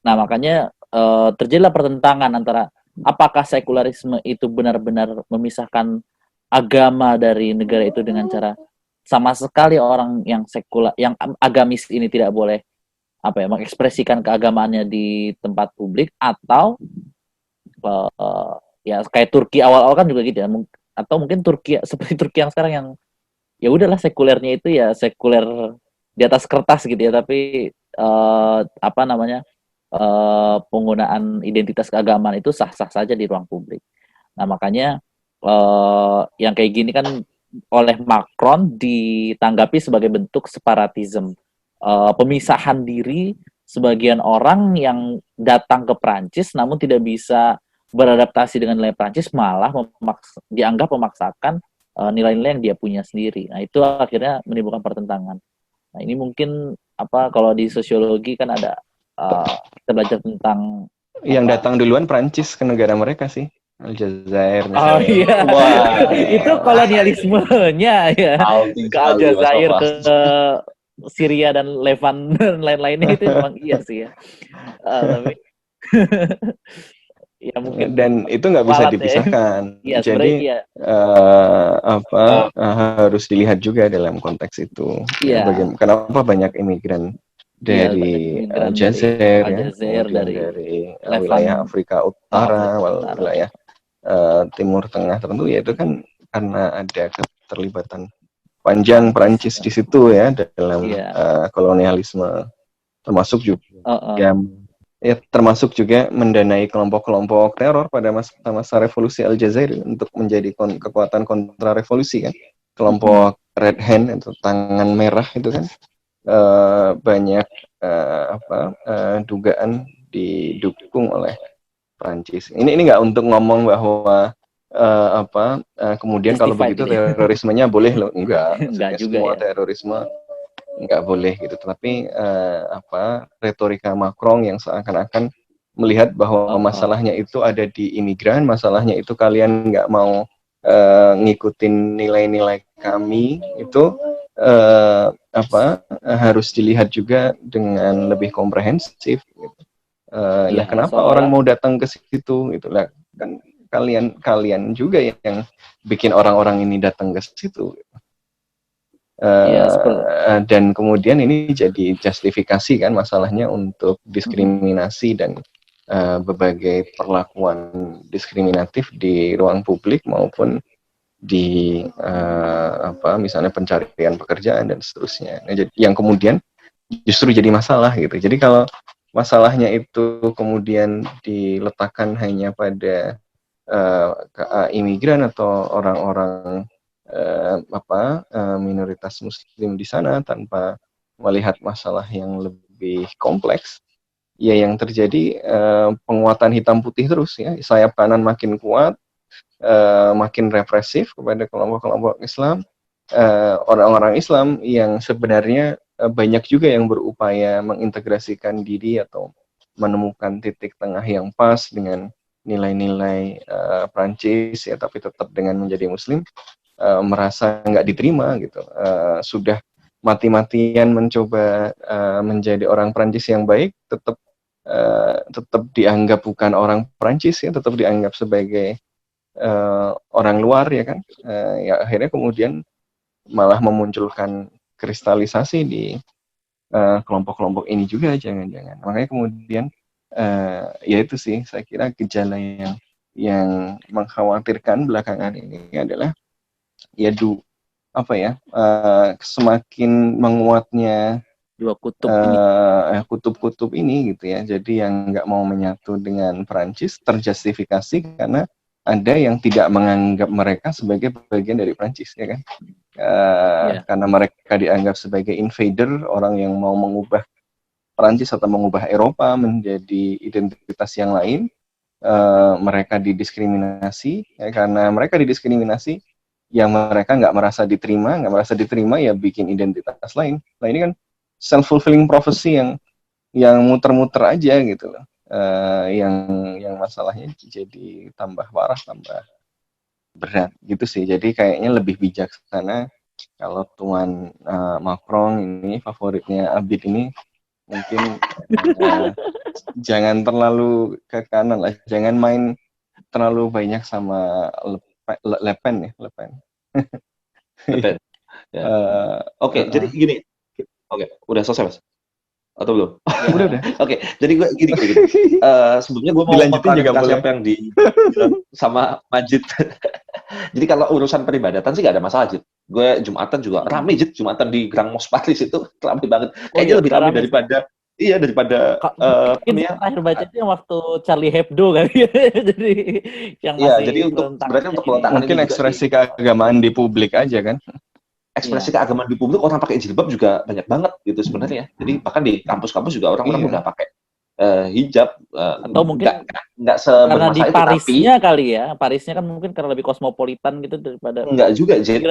Speaker 7: Nah, makanya terjadilah pertentangan antara apakah sekularisme itu benar-benar memisahkan agama dari negara itu dengan cara sama sekali orang yang yang agamis ini tidak boleh mengekspresikan keagamaannya di tempat publik, atau ya kayak Turki awal-awal kan juga gitu ya, atau mungkin Turki seperti Turki yang sekarang yang ya udahlah sekulernya itu ya sekuler di atas kertas gitu ya, tapi penggunaan identitas keagamaan itu sah-sah saja di ruang publik. Nah, makanya yang kayak gini kan oleh Macron ditanggapi sebagai bentuk separatisme, pemisahan diri sebagian orang yang datang ke Prancis namun tidak bisa beradaptasi dengan nilai Prancis, malah dianggap memaksakan nilai-nilai yang dia punya sendiri. Nah, itu akhirnya menimbulkan pertentangan. Nah, ini mungkin kalau di sosiologi kan ada kita belajar tentang
Speaker 8: yang datang duluan Prancis ke negara mereka sih, Aljazair misalnya.
Speaker 7: Oh iya, itu kolonialismenya ya, ke Aljazair, ke Syria dan Levan dan lain-lainnya itu memang iya sih ya. Tapi ya mungkin
Speaker 8: dan itu nggak bisa dipisahkan.
Speaker 7: Ya.
Speaker 8: Jadi harus dilihat juga dalam konteks itu.
Speaker 7: Ya.
Speaker 8: Kenapa banyak imigran dari Aljazair, dari wilayah Afrika Utara, wilayah Timur Tengah tertentu, ya itu kan karena ada keterlibatan panjang Prancis di situ ya dalam kolonialisme, termasuk juga mendanai kelompok-kelompok teror pada masa revolusi Aljazair untuk menjadi kekuatan kontra revolusi kan, kelompok Red Hand atau tangan merah itu kan banyak dugaan didukung oleh Prancis. Ini nggak untuk ngomong bahwa kemudian kalau begitu terorismenya boleh loh, enggak juga semua ya. Terorisme nggak boleh gitu, tetapi retorika Macron yang seakan-akan melihat bahwa masalahnya itu ada di imigran, masalahnya itu kalian nggak mau ngikutin nilai-nilai kami, itu harus dilihat juga dengan lebih komprehensif gitu. Kenapa orang mau datang ke situ gitu lah, kan kalian juga yang bikin orang-orang ini datang ke situ gitu. Dan kemudian ini jadi justifikasi kan masalahnya untuk diskriminasi dan berbagai perlakuan diskriminatif di ruang publik maupun di misalnya pencarian pekerjaan dan seterusnya. Nah, yang kemudian justru jadi masalah gitu. Jadi kalau masalahnya itu kemudian diletakkan hanya pada imigran atau orang-orang minoritas Muslim di sana tanpa melihat masalah yang lebih kompleks, ya yang terjadi penguatan hitam putih terus ya, sayap kanan makin kuat, makin represif kepada kelompok-kelompok Islam, orang-orang Islam yang sebenarnya banyak juga yang berupaya mengintegrasikan diri atau menemukan titik tengah yang pas dengan nilai-nilai Prancis ya, tapi tetap dengan menjadi Muslim, merasa nggak diterima gitu, sudah mati-matian mencoba menjadi orang Prancis yang baik, tetap dianggap bukan orang Prancis ya, tetap dianggap sebagai orang luar ya kan, ya akhirnya kemudian malah memunculkan kristalisasi di kelompok-kelompok ini juga jangan-jangan. Makanya kemudian ya itu sih saya kira gejala yang mengkhawatirkan belakangan ini adalah ya semakin menguatnya
Speaker 7: dua kutub ini.
Speaker 8: kutub-kutub ini gitu ya. Jadi yang nggak mau menyatu dengan Perancis terjustifikasi karena ada yang tidak menganggap mereka sebagai bagian dari Perancis, ya kan? Karena mereka dianggap sebagai invader, orang yang mau mengubah Perancis atau mengubah Eropa menjadi identitas yang lain. Mereka didiskriminasi, ya, karena mereka didiskriminasi, yang mereka nggak merasa diterima ya bikin identitas lain. Nah ini kan self-fulfilling prophecy yang muter-muter aja gitu loh. Yang masalahnya jadi tambah parah, tambah berat gitu sih. Jadi kayaknya lebih bijaksana kalau Tuan Macron ini favoritnya Abid ini mungkin jangan terlalu ke kanan lah, jangan main terlalu banyak sama Le Pen.
Speaker 9: Ya. Oke, jadi gini. Oke, udah selesai Mas? Atau belum?
Speaker 8: Udah.
Speaker 9: Oke, jadi gue gini. Sebelumnya gue mau mengklarifikasi apa yang dibilang sama Majid. Jadi kalau urusan peribadatan sih gak ada masalah, Jid. Gue Jumatan juga rame, Jid. Jumatan di Grand Mosque Paris itu rame banget. Kayaknya lebih rame daripada
Speaker 7: mungkin terakhir baca itu yang waktu Charlie Hebdo kan. Jadi yang masih
Speaker 9: jadi sebenarnya untuk meletakkan
Speaker 8: mungkin ekspresi keagamaan di publik aja kan.
Speaker 9: Ekspresi keagamaan di publik, orang pakai jilbab juga banyak banget gitu sebenarnya. Jadi bahkan di kampus-kampus juga orang-orang udah pakai hijab.
Speaker 7: Atau mungkin
Speaker 9: nggak
Speaker 7: karena di
Speaker 9: itu,
Speaker 7: Parisnya kali ya. Parisnya kan mungkin karena lebih kosmopolitan gitu daripada.
Speaker 9: Enggak juga, Jid.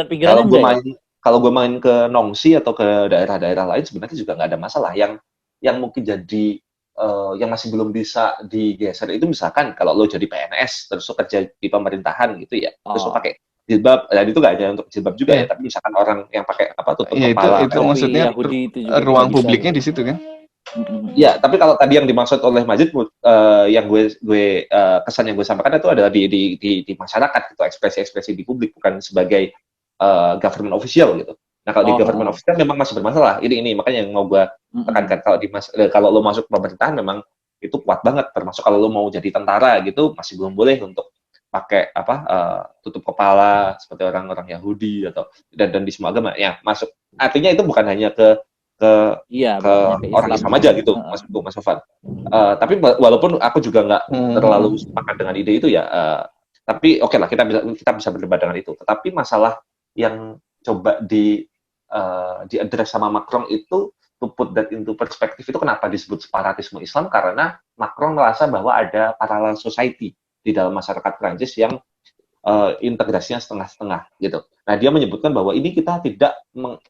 Speaker 9: Kalau gue main ke Nongsi atau ke daerah-daerah lain sebenarnya juga nggak ada masalah. Yang mungkin jadi yang masih belum bisa digeser itu misalkan kalau lo jadi PNS terus lo kerja di pemerintahan gitu ya, terus lo pakai jilbab, dan itu nggak ada untuk jilbab juga ya, tapi misalkan orang yang pakai tutup kepala,
Speaker 8: itu maksudnya ruang publiknya di situ kan.
Speaker 9: Ya, tapi kalau tadi yang dimaksud oleh Majid, yang gue kesan yang gue sampaikan itu adalah di masyarakat gitu, ekspresi-ekspresi di publik, bukan sebagai government official gitu. Nah kalau di government official memang masih bermasalah. Ini makanya yang mau gue tekankan, kalau lo masuk pemerintahan memang itu kuat banget, termasuk kalau lo mau jadi tentara gitu masih belum boleh untuk pakai tutup kepala seperti orang-orang Yahudi atau dan di semua agama ya masuk. Artinya itu bukan hanya ke orang Islam aja gitu, Mas Sofan. Tapi walaupun aku juga nggak terlalu sepakat dengan ide itu ya, tapi oke lah kita bisa berdebat dengan itu. Tetapi masalah yang coba diaddress sama Macron itu, to put that into perspective, itu kenapa disebut separatisme Islam, karena Macron merasa bahwa ada parallel society di dalam masyarakat Prancis yang integrasinya setengah-setengah gitu. Nah dia menyebutkan bahwa ini kita tidak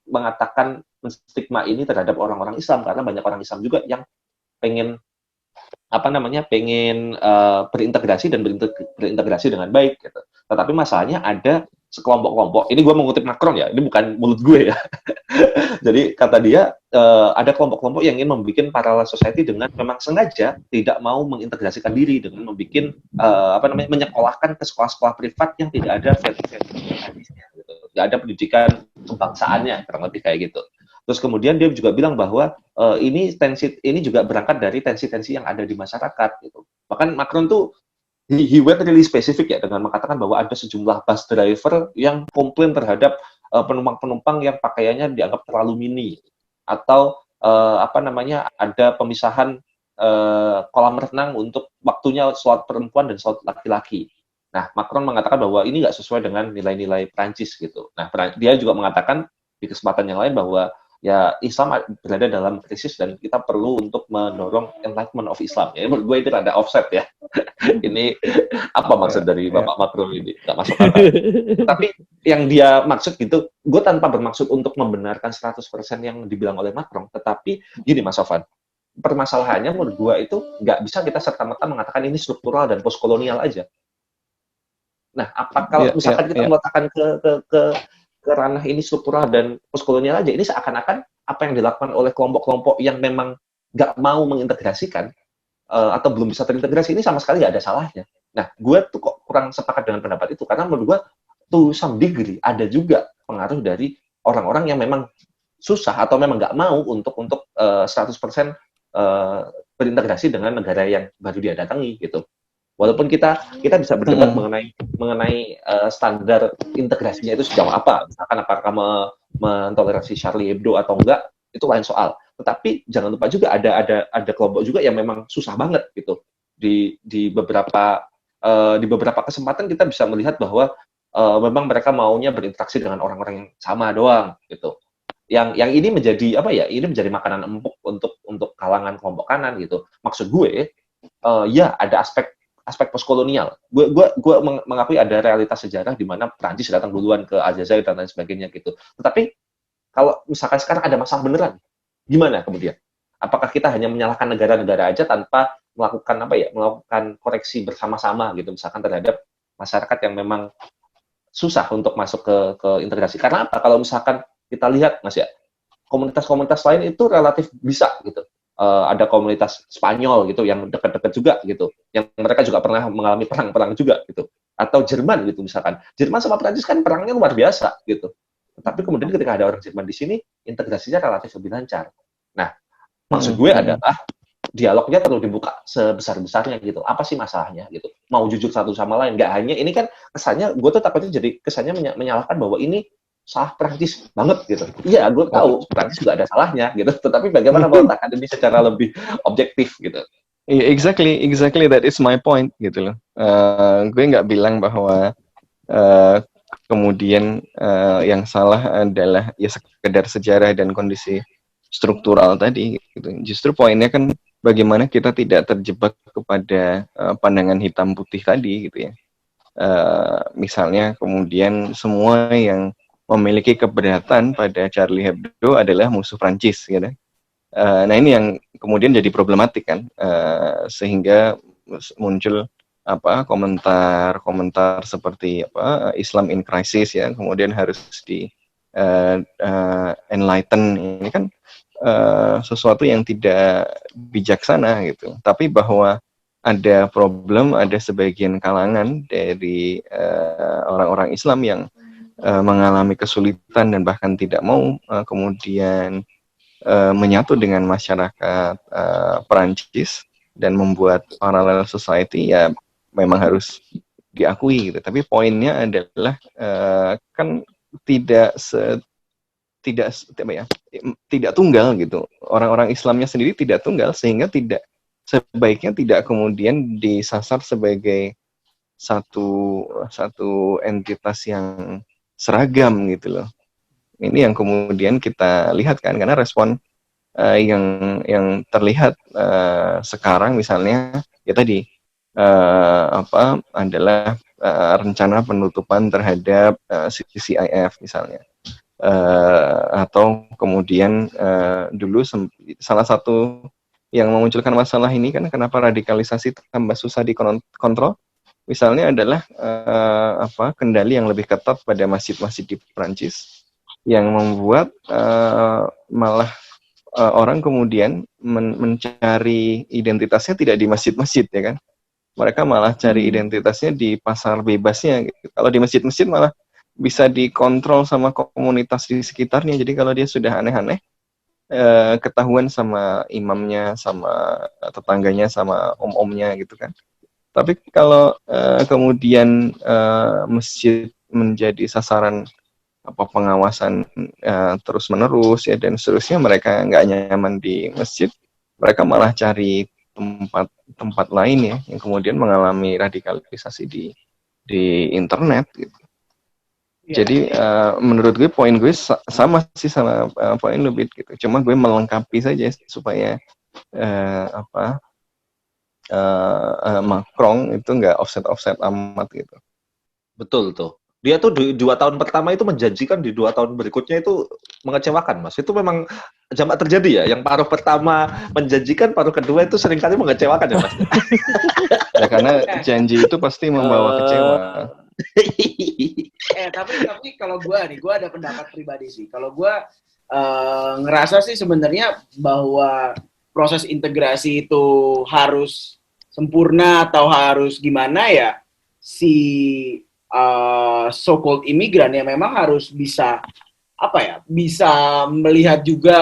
Speaker 9: mengatakan stigma ini terhadap orang-orang Islam, karena banyak orang Islam juga yang pengen berintegrasi dan berintegrasi dengan baik gitu. Tetapi masalahnya ada sekelompok-kelompok, ini gue mengutip Macron ya, ini bukan mulut gue ya. Jadi kata dia ada kelompok-kelompok yang ingin membuat parallel society dengan memang sengaja tidak mau mengintegrasikan diri dengan membuat menyekolahkan ke sekolah-sekolah privat yang tidak ada value-value-nya gitu. Tidak ada pendidikan kebangsaannya, kurang lebih kayak gitu. Terus kemudian dia juga bilang bahwa ini juga berangkat dari tensi-tensi yang ada di masyarakat gitu. Bahkan Macron tuh he went really specific ya dengan mengatakan bahwa ada sejumlah bus driver yang komplain terhadap penumpang-penumpang yang pakaiannya dianggap terlalu mini, atau ada pemisahan kolam renang untuk waktunya sholat perempuan dan sholat laki-laki. Nah, Macron mengatakan bahwa ini nggak sesuai dengan nilai-nilai Prancis gitu. Nah, dia juga mengatakan di kesempatan yang lain bahwa ya Islam berada dalam krisis dan kita perlu untuk mendorong enlightenment of Islam. Ya, menurut gue itu ada offset ya. Ini apa maksud dari Bapak Macron ini? Nggak masuk akal. Tapi yang dia maksud gitu, gue tanpa bermaksud untuk membenarkan 100% yang dibilang oleh Macron, tetapi gini Mas Sofan, permasalahannya menurut gue itu nggak bisa kita serta-merta mengatakan ini struktural dan postkolonial aja. Nah, kalau misalkan kita meletakkan ke ranah ini struktural dan postkolonial aja, ini seakan-akan apa yang dilakukan oleh kelompok-kelompok yang memang nggak mau mengintegrasikan atau belum bisa terintegrasi ini sama sekali nggak ada salahnya. Nah, gue tuh kok kurang sepakat dengan pendapat itu, karena menurut gue to some degree ada juga pengaruh dari orang-orang yang memang susah atau memang nggak mau untuk 100% berintegrasi dengan negara yang baru dia datangi gitu. Walaupun kita bisa berdebat mengenai standar integrasinya itu sejauh apa, misalkan apakah mentoleransi Charlie Hebdo atau enggak, itu lain soal. Tetapi jangan lupa juga ada kelompok juga yang memang susah banget gitu. Di beberapa kesempatan kita bisa melihat bahwa memang mereka maunya berinteraksi dengan orang-orang yang sama doang gitu. Yang ini menjadi ini menjadi makanan empuk untuk kalangan kelompok kanan gitu. Maksud gue ya ada aspek postkolonial. Gue mengakui ada realitas sejarah di mana Prancis datang duluan ke Aljazair dan lain sebagainya gitu. Tetapi kalau misalkan sekarang ada masalah beneran, gimana kemudian? Apakah kita hanya menyalahkan negara-negara aja tanpa melakukan koreksi bersama-sama gitu, misalkan terhadap masyarakat yang memang susah untuk masuk ke integrasi? Karena apa? Kalau misalkan kita lihat, Mas ya, komunitas-komunitas lain itu relatif bisa gitu. Ada komunitas Spanyol gitu yang dekat-dekat juga gitu, yang mereka juga pernah mengalami perang-perang juga gitu. Atau Jerman gitu misalkan. Jerman sama Prancis kan perangnya luar biasa gitu. Tapi kemudian ketika ada orang Jerman di sini, integrasinya relatif lebih lancar. Nah, maksud gue adalah dialognya perlu dibuka sebesar-besarnya gitu. Apa sih masalahnya gitu? Mau jujur satu sama lain. Nggak hanya ini kan kesannya, gue tuh takutnya jadi kesannya menyalahkan bahwa ini salah Prancis banget gitu. Iya, gue tahu Prancis juga ada salahnya gitu. Tetapi bagaimana meletakkan ini secara lebih objektif gitu?
Speaker 8: Yeah, exactly that is my point gitu loh. Gue nggak bilang bahwa kemudian yang salah adalah ya sekedar sejarah dan kondisi struktural tadi gitu. Justru poinnya kan bagaimana kita tidak terjebak kepada pandangan hitam putih tadi gitu ya. Misalnya kemudian semua yang memiliki keberatan pada Charlie Hebdo adalah musuh Prancis gitu. Nah ini yang kemudian jadi problematik kan, sehingga muncul komentar seperti Islam in crisis ya, kemudian harus di enlighten. Ini kan sesuatu yang tidak bijaksana gitu. Tapi bahwa ada problem, ada sebagian kalangan dari orang-orang Islam yang mengalami kesulitan dan bahkan tidak mau kemudian menyatu dengan masyarakat Perancis dan membuat parallel society, ya memang harus diakui gitu. Tapi poinnya adalah kan tidak tunggal gitu. Orang-orang Islamnya sendiri tidak tunggal, sehingga sebaiknya tidak kemudian disasar sebagai satu entitas yang seragam gitu loh. Ini yang kemudian kita lihat kan, karena respon yang terlihat sekarang misalnya ya tadi adalah rencana penutupan terhadap CCIF misalnya, atau kemudian dulu salah satu yang memunculkan masalah ini kan kenapa radikalisasi tambah susah dikontrol. Misalnya adalah kendali yang lebih ketat pada masjid-masjid di Perancis yang membuat malah orang kemudian mencari identitasnya tidak di masjid-masjid ya kan. Mereka malah cari identitasnya di pasar bebasnya gitu. Kalau di masjid-masjid malah bisa dikontrol sama komunitas di sekitarnya. Jadi kalau dia sudah aneh-aneh, ketahuan sama imamnya, sama tetangganya, sama om-omnya gitu kan. Tapi kalau kemudian masjid menjadi sasaran pengawasan terus-menerus ya dan seterusnya, mereka nggak nyaman di masjid, mereka malah cari tempat lain ya yang kemudian mengalami radikalisasi di internet gitu. Jadi menurut gue poin gue sama sih sama poin lu Bit gitu. Cuma gue melengkapi saja supaya Macron itu nggak offset amat gitu.
Speaker 9: Betul tuh. Dia tuh di 2 tahun pertama itu menjanjikan, di 2 tahun berikutnya itu mengecewakan, Mas. Itu memang jamak terjadi ya. Yang paruh pertama menjanjikan, paruh kedua itu seringkali mengecewakan ya, Mas.
Speaker 8: Ya karena janji itu pasti membawa kecewa.
Speaker 6: Tapi kalau gue ada pendapat pribadi sih. Kalau gue ngerasa sih sebenarnya bahwa proses integrasi itu harus sempurna atau harus gimana ya, si so-called imigran ya memang harus bisa apa ya, bisa melihat juga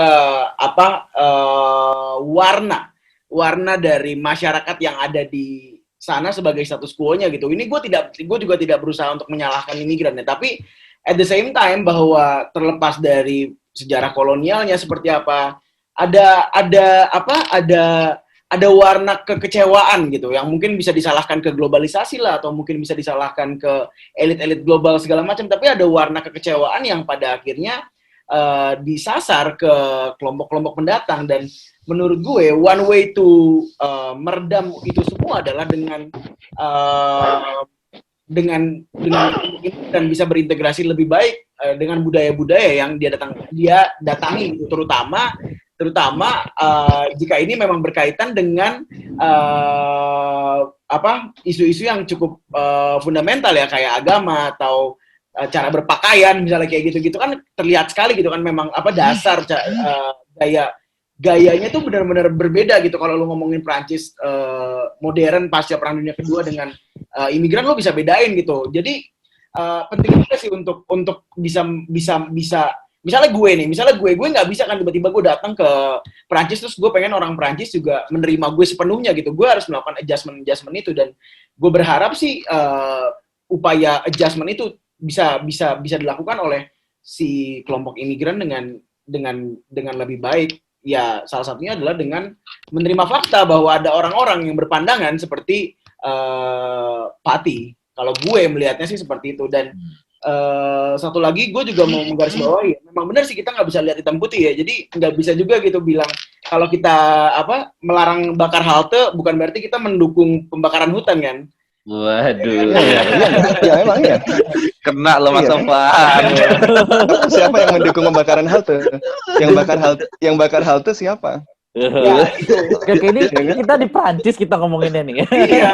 Speaker 6: warna dari masyarakat yang ada di sana sebagai status quo-nya gitu. Ini gue juga tidak berusaha untuk menyalahkan imigran ya, tapi at the same time bahwa terlepas dari sejarah kolonialnya seperti apa, ada warna kekecewaan gitu yang mungkin bisa disalahkan ke globalisasi lah, atau mungkin bisa disalahkan ke elit-elit global segala macam, tapi ada warna kekecewaan yang pada akhirnya disasar ke kelompok-kelompok pendatang. Dan menurut gue one way to meredam itu semua adalah dengan dan bisa berintegrasi lebih baik dengan budaya-budaya yang dia datangi gitu, terutama jika ini memang berkaitan dengan isu-isu yang cukup fundamental ya, kayak agama atau cara berpakaian misalnya, kayak gitu-gitu kan terlihat sekali gitu kan, memang dasar gayanya tuh benar-benar berbeda gitu. Kalau lu ngomongin Prancis modern pasca Perang Dunia Kedua dengan imigran, lu bisa bedain gitu. Jadi penting juga sih untuk bisa misalnya gue nggak bisa kan tiba-tiba gue datang ke Prancis terus gue pengen orang Prancis juga menerima gue sepenuhnya gitu. Gue harus melakukan adjustment itu, dan gue berharap sih upaya adjustment itu bisa dilakukan oleh si kelompok imigran dengan lebih baik. Ya, salah satunya adalah dengan menerima fakta bahwa ada orang-orang yang berpandangan seperti Pati. Kalau gue melihatnya sih seperti itu. Dan satu lagi gue juga mau menggarisbawahi, memang benar sih kita nggak bisa lihat hitam putih ya. Jadi nggak bisa juga gitu bilang kalau kita melarang bakar halte bukan berarti kita mendukung pembakaran hutan kan.
Speaker 7: Waduh.
Speaker 8: Ya memang ya.
Speaker 9: Kena lo Mas Sofwan.
Speaker 8: Siapa yang mendukung pembakaran halte? Yang bakar halte siapa?
Speaker 6: Ya, itu.
Speaker 7: Ini kita di Prancis kita ngomonginnya nih.
Speaker 6: Iya.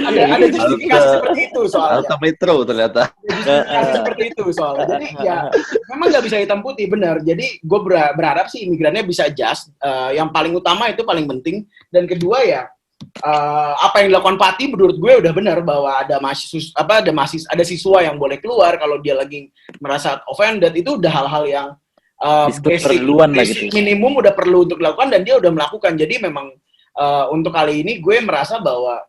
Speaker 6: Ada justifikasi seperti itu soalnya.
Speaker 9: Halte metro ternyata.
Speaker 6: Seperti itu soalnya. Jadi ya memang nggak bisa hitam putih, benar. Jadi gue berharap sih imigrannya bisa adjust. Yang paling utama itu paling penting. Dan kedua ya apa yang dilakukan Pati menurut gue udah benar, bahwa ada siswa yang boleh keluar kalau dia lagi merasa offended. Itu udah hal-hal yang basic minimum udah perlu untuk dilakukan, dan dia udah melakukan. Jadi memang untuk kali ini gue merasa bahwa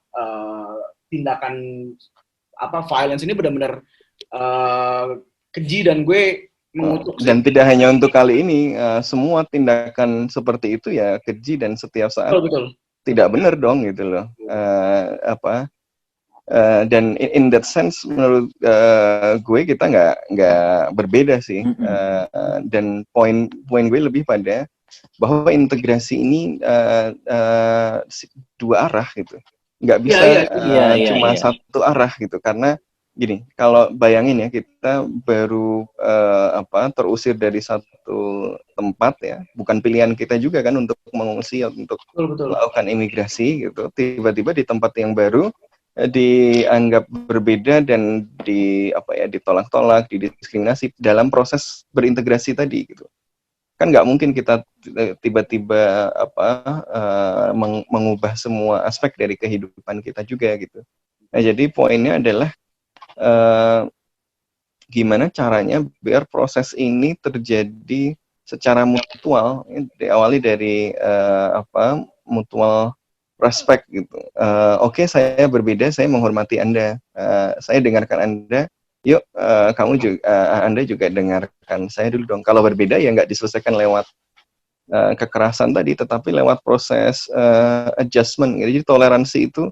Speaker 6: tindakan violence ini benar-benar keji, dan gue mengutuk. Dan
Speaker 8: tidak hanya untuk kali ini, semua tindakan seperti itu ya keji dan setiap saat.
Speaker 6: Betul.
Speaker 8: Tidak benar dong gitu loh. Dan in that sense menurut gue kita nggak berbeda sih. Dan poin gue lebih pada bahwa integrasi ini dua arah gitu, nggak bisa cuma satu arah gitu. Karena gini, kalau bayangin ya, kita baru terusir dari satu tempat ya, bukan pilihan kita juga kan untuk mengungsi, untuk melakukan imigrasi gitu. Tiba-tiba di tempat yang baru dianggap berbeda dan ditolak-tolak, didiskriminasi dalam proses berintegrasi tadi gitu. Kan nggak mungkin kita tiba-tiba mengubah semua aspek dari kehidupan kita juga gitu. Nah, jadi poinnya adalah gimana caranya biar proses ini terjadi secara mutual, diawali dari mutual respect gitu. Oke, saya berbeda, saya menghormati Anda, saya dengarkan Anda, yuk kamu juga Anda juga dengarkan saya dulu dong. Kalau berbeda ya nggak diselesaikan lewat kekerasan tadi, tetapi lewat proses adjustment. Jadi toleransi itu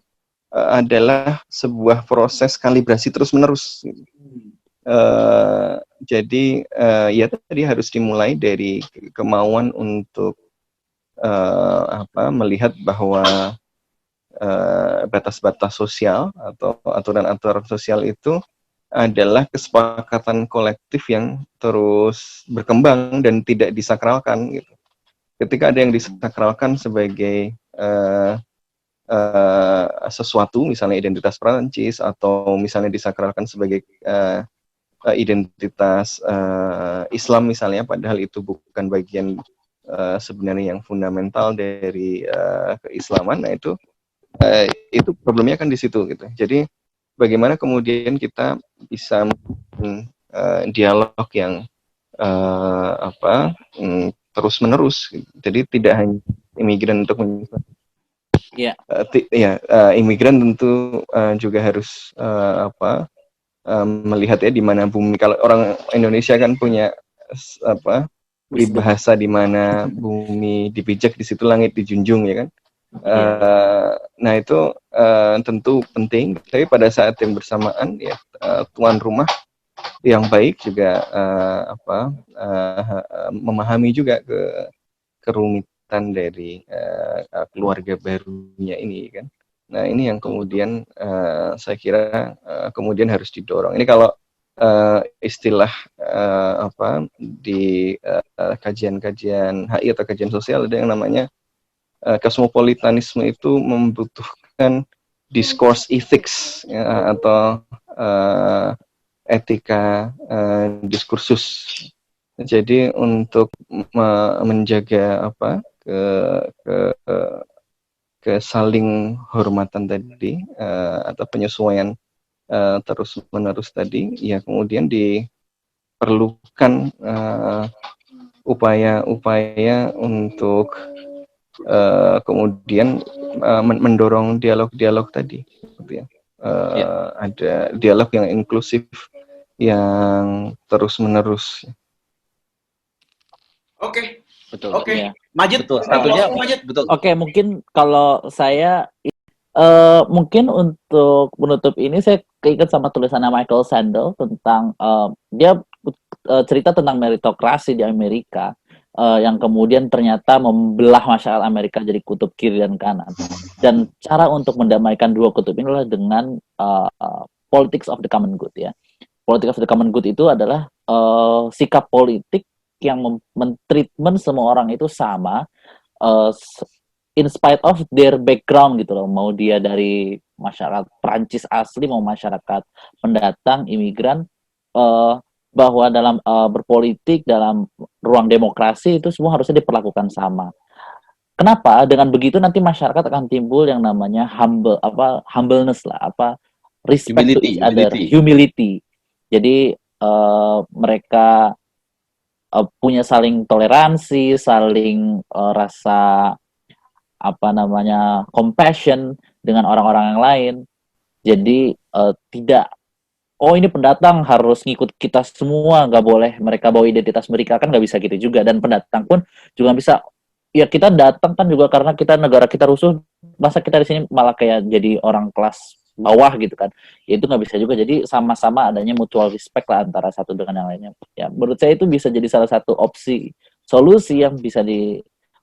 Speaker 8: adalah sebuah proses kalibrasi terus-menerus. Jadi ya tadi harus dimulai dari kemauan untuk melihat bahwa batas-batas sosial atau aturan-aturan sosial itu adalah kesepakatan kolektif yang terus berkembang dan tidak disakralkan gitu. Ketika ada yang disakralkan sebagai sesuatu, misalnya identitas Prancis, atau misalnya disakralkan sebagai identitas Islam misalnya, padahal itu bukan bagian sebenarnya yang fundamental dari keislaman. Nah itu problemnya kan di situ gitu. Jadi bagaimana kemudian kita bisa dialog yang terus menerus. Jadi tidak hanya imigran untuk
Speaker 7: Iya.
Speaker 8: Imigran tentu juga harus melihat ya di mana bumi. Kalau orang Indonesia kan punya bahasa di mana bumi dipijak, di situ langit dijunjung, ya kan. Nah itu tentu penting. Tapi pada saat yang bersamaan ya tuan rumah yang baik juga memahami juga kerumitan dari keluarga barunya ini, kan. Nah ini yang kemudian saya kira kemudian harus didorong. Ini kalau istilah di kajian-kajian HI atau kajian sosial ada yang namanya kosmopolitanisme itu membutuhkan discourse ethics ya, atau etika diskursus. Jadi untuk menjaga ke saling hormatan tadi atau penyesuaian terus menerus tadi, ya kemudian diperlukan upaya-upaya untuk kemudian mendorong dialog-dialog tadi, gitu ya. Ada dialog yang inklusif, yang terus-menerus.
Speaker 6: Oke.
Speaker 7: Betul.
Speaker 6: Oke.
Speaker 7: Ya.
Speaker 6: Majid,
Speaker 9: Betul. Satunya, betul.
Speaker 7: Oke, mungkin kalau saya mungkin untuk menutup ini saya keinget sama tulisannya Michael Sandel tentang dia cerita tentang meritokrasi di Amerika yang kemudian ternyata membelah masyarakat Amerika jadi kutub kiri dan kanan. Dan cara untuk mendamaikan dua kutub ini adalah dengan politics of the common good, ya. Politics of the common good itu adalah sikap politik yang men-treatment semua orang itu sama in spite of their background gitu loh. Mau dia dari masyarakat Prancis asli, mau masyarakat pendatang, imigran, bahwa dalam berpolitik, dalam ruang demokrasi itu semua harusnya diperlakukan sama. Kenapa? Dengan begitu nanti masyarakat akan timbul yang namanya humbleness lah, respect to each other, humility. Jadi mereka punya saling toleransi, saling rasa compassion dengan orang-orang yang lain. Jadi tidak ini pendatang harus ngikut kita semua, nggak boleh mereka bawa identitas mereka, kan nggak bisa gitu juga. Dan pendatang pun juga bisa, ya kita datang kan juga karena kita negara kita rusuh, masa kita di sini malah kayak jadi orang kelas bawah gitu kan. Ya itu nggak bisa juga. Jadi sama-sama adanya mutual respect lah antara satu dengan yang lainnya. Ya menurut saya itu bisa jadi salah satu opsi solusi yang bisa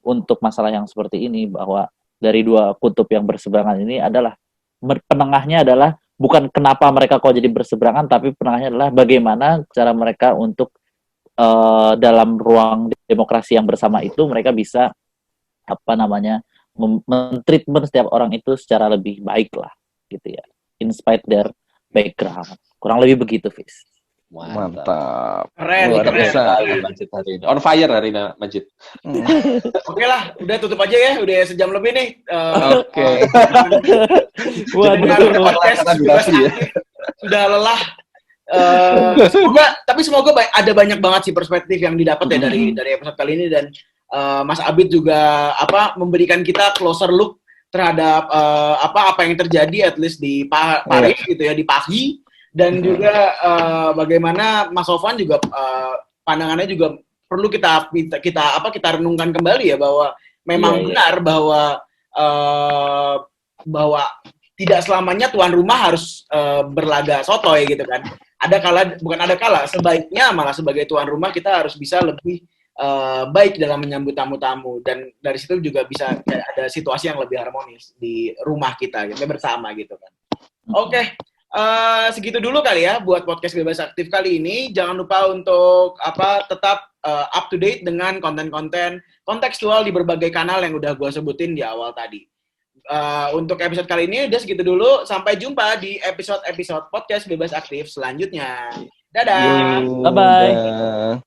Speaker 7: untuk masalah yang seperti ini, bahwa dari dua kutub yang berseberangan ini adalah penengahnya adalah bukan kenapa mereka kok jadi berseberangan, tapi penengahnya adalah bagaimana cara mereka untuk dalam ruang demokrasi yang bersama itu mereka bisa men-treatment setiap orang itu secara lebih baik lah, gitu ya, in spite their background. Kurang lebih begitu, Fis.
Speaker 8: Mantap.
Speaker 6: Keren,
Speaker 8: luar biasa.
Speaker 9: Majid hari ini. On fire hari ini, Majid.
Speaker 6: Oke lah, udah tutup aja ya, udah sejam lebih nih.
Speaker 8: Oke.
Speaker 6: Podcast sudah lelah. Semoga ada banyak banget sih perspektif yang didapat ya dari episode kali ini, dan Mas Abid juga memberikan kita closer look terhadap apa yang terjadi at least di Paris gitu ya, di Paris. Dan juga bagaimana Mas Sofwan juga pandangannya juga perlu kita renungkan kembali ya, bahwa memang benar bahwa tidak selamanya tuan rumah harus berlaga sotoy gitu kan. Sebaiknya malah sebagai tuan rumah kita harus bisa lebih baik dalam menyambut tamu-tamu, dan dari situ juga bisa ada situasi yang lebih harmonis di rumah kita gitu, bersama gitu kan. Oke. Segitu dulu kali ya buat podcast Bebas Aktif kali ini. Jangan lupa untuk tetap up to date dengan konten-konten kontekstual di berbagai kanal yang udah gue sebutin di awal tadi. Untuk episode kali ini udah segitu dulu. Sampai jumpa di episode podcast Bebas Aktif selanjutnya. Dadah.
Speaker 7: Bye-bye.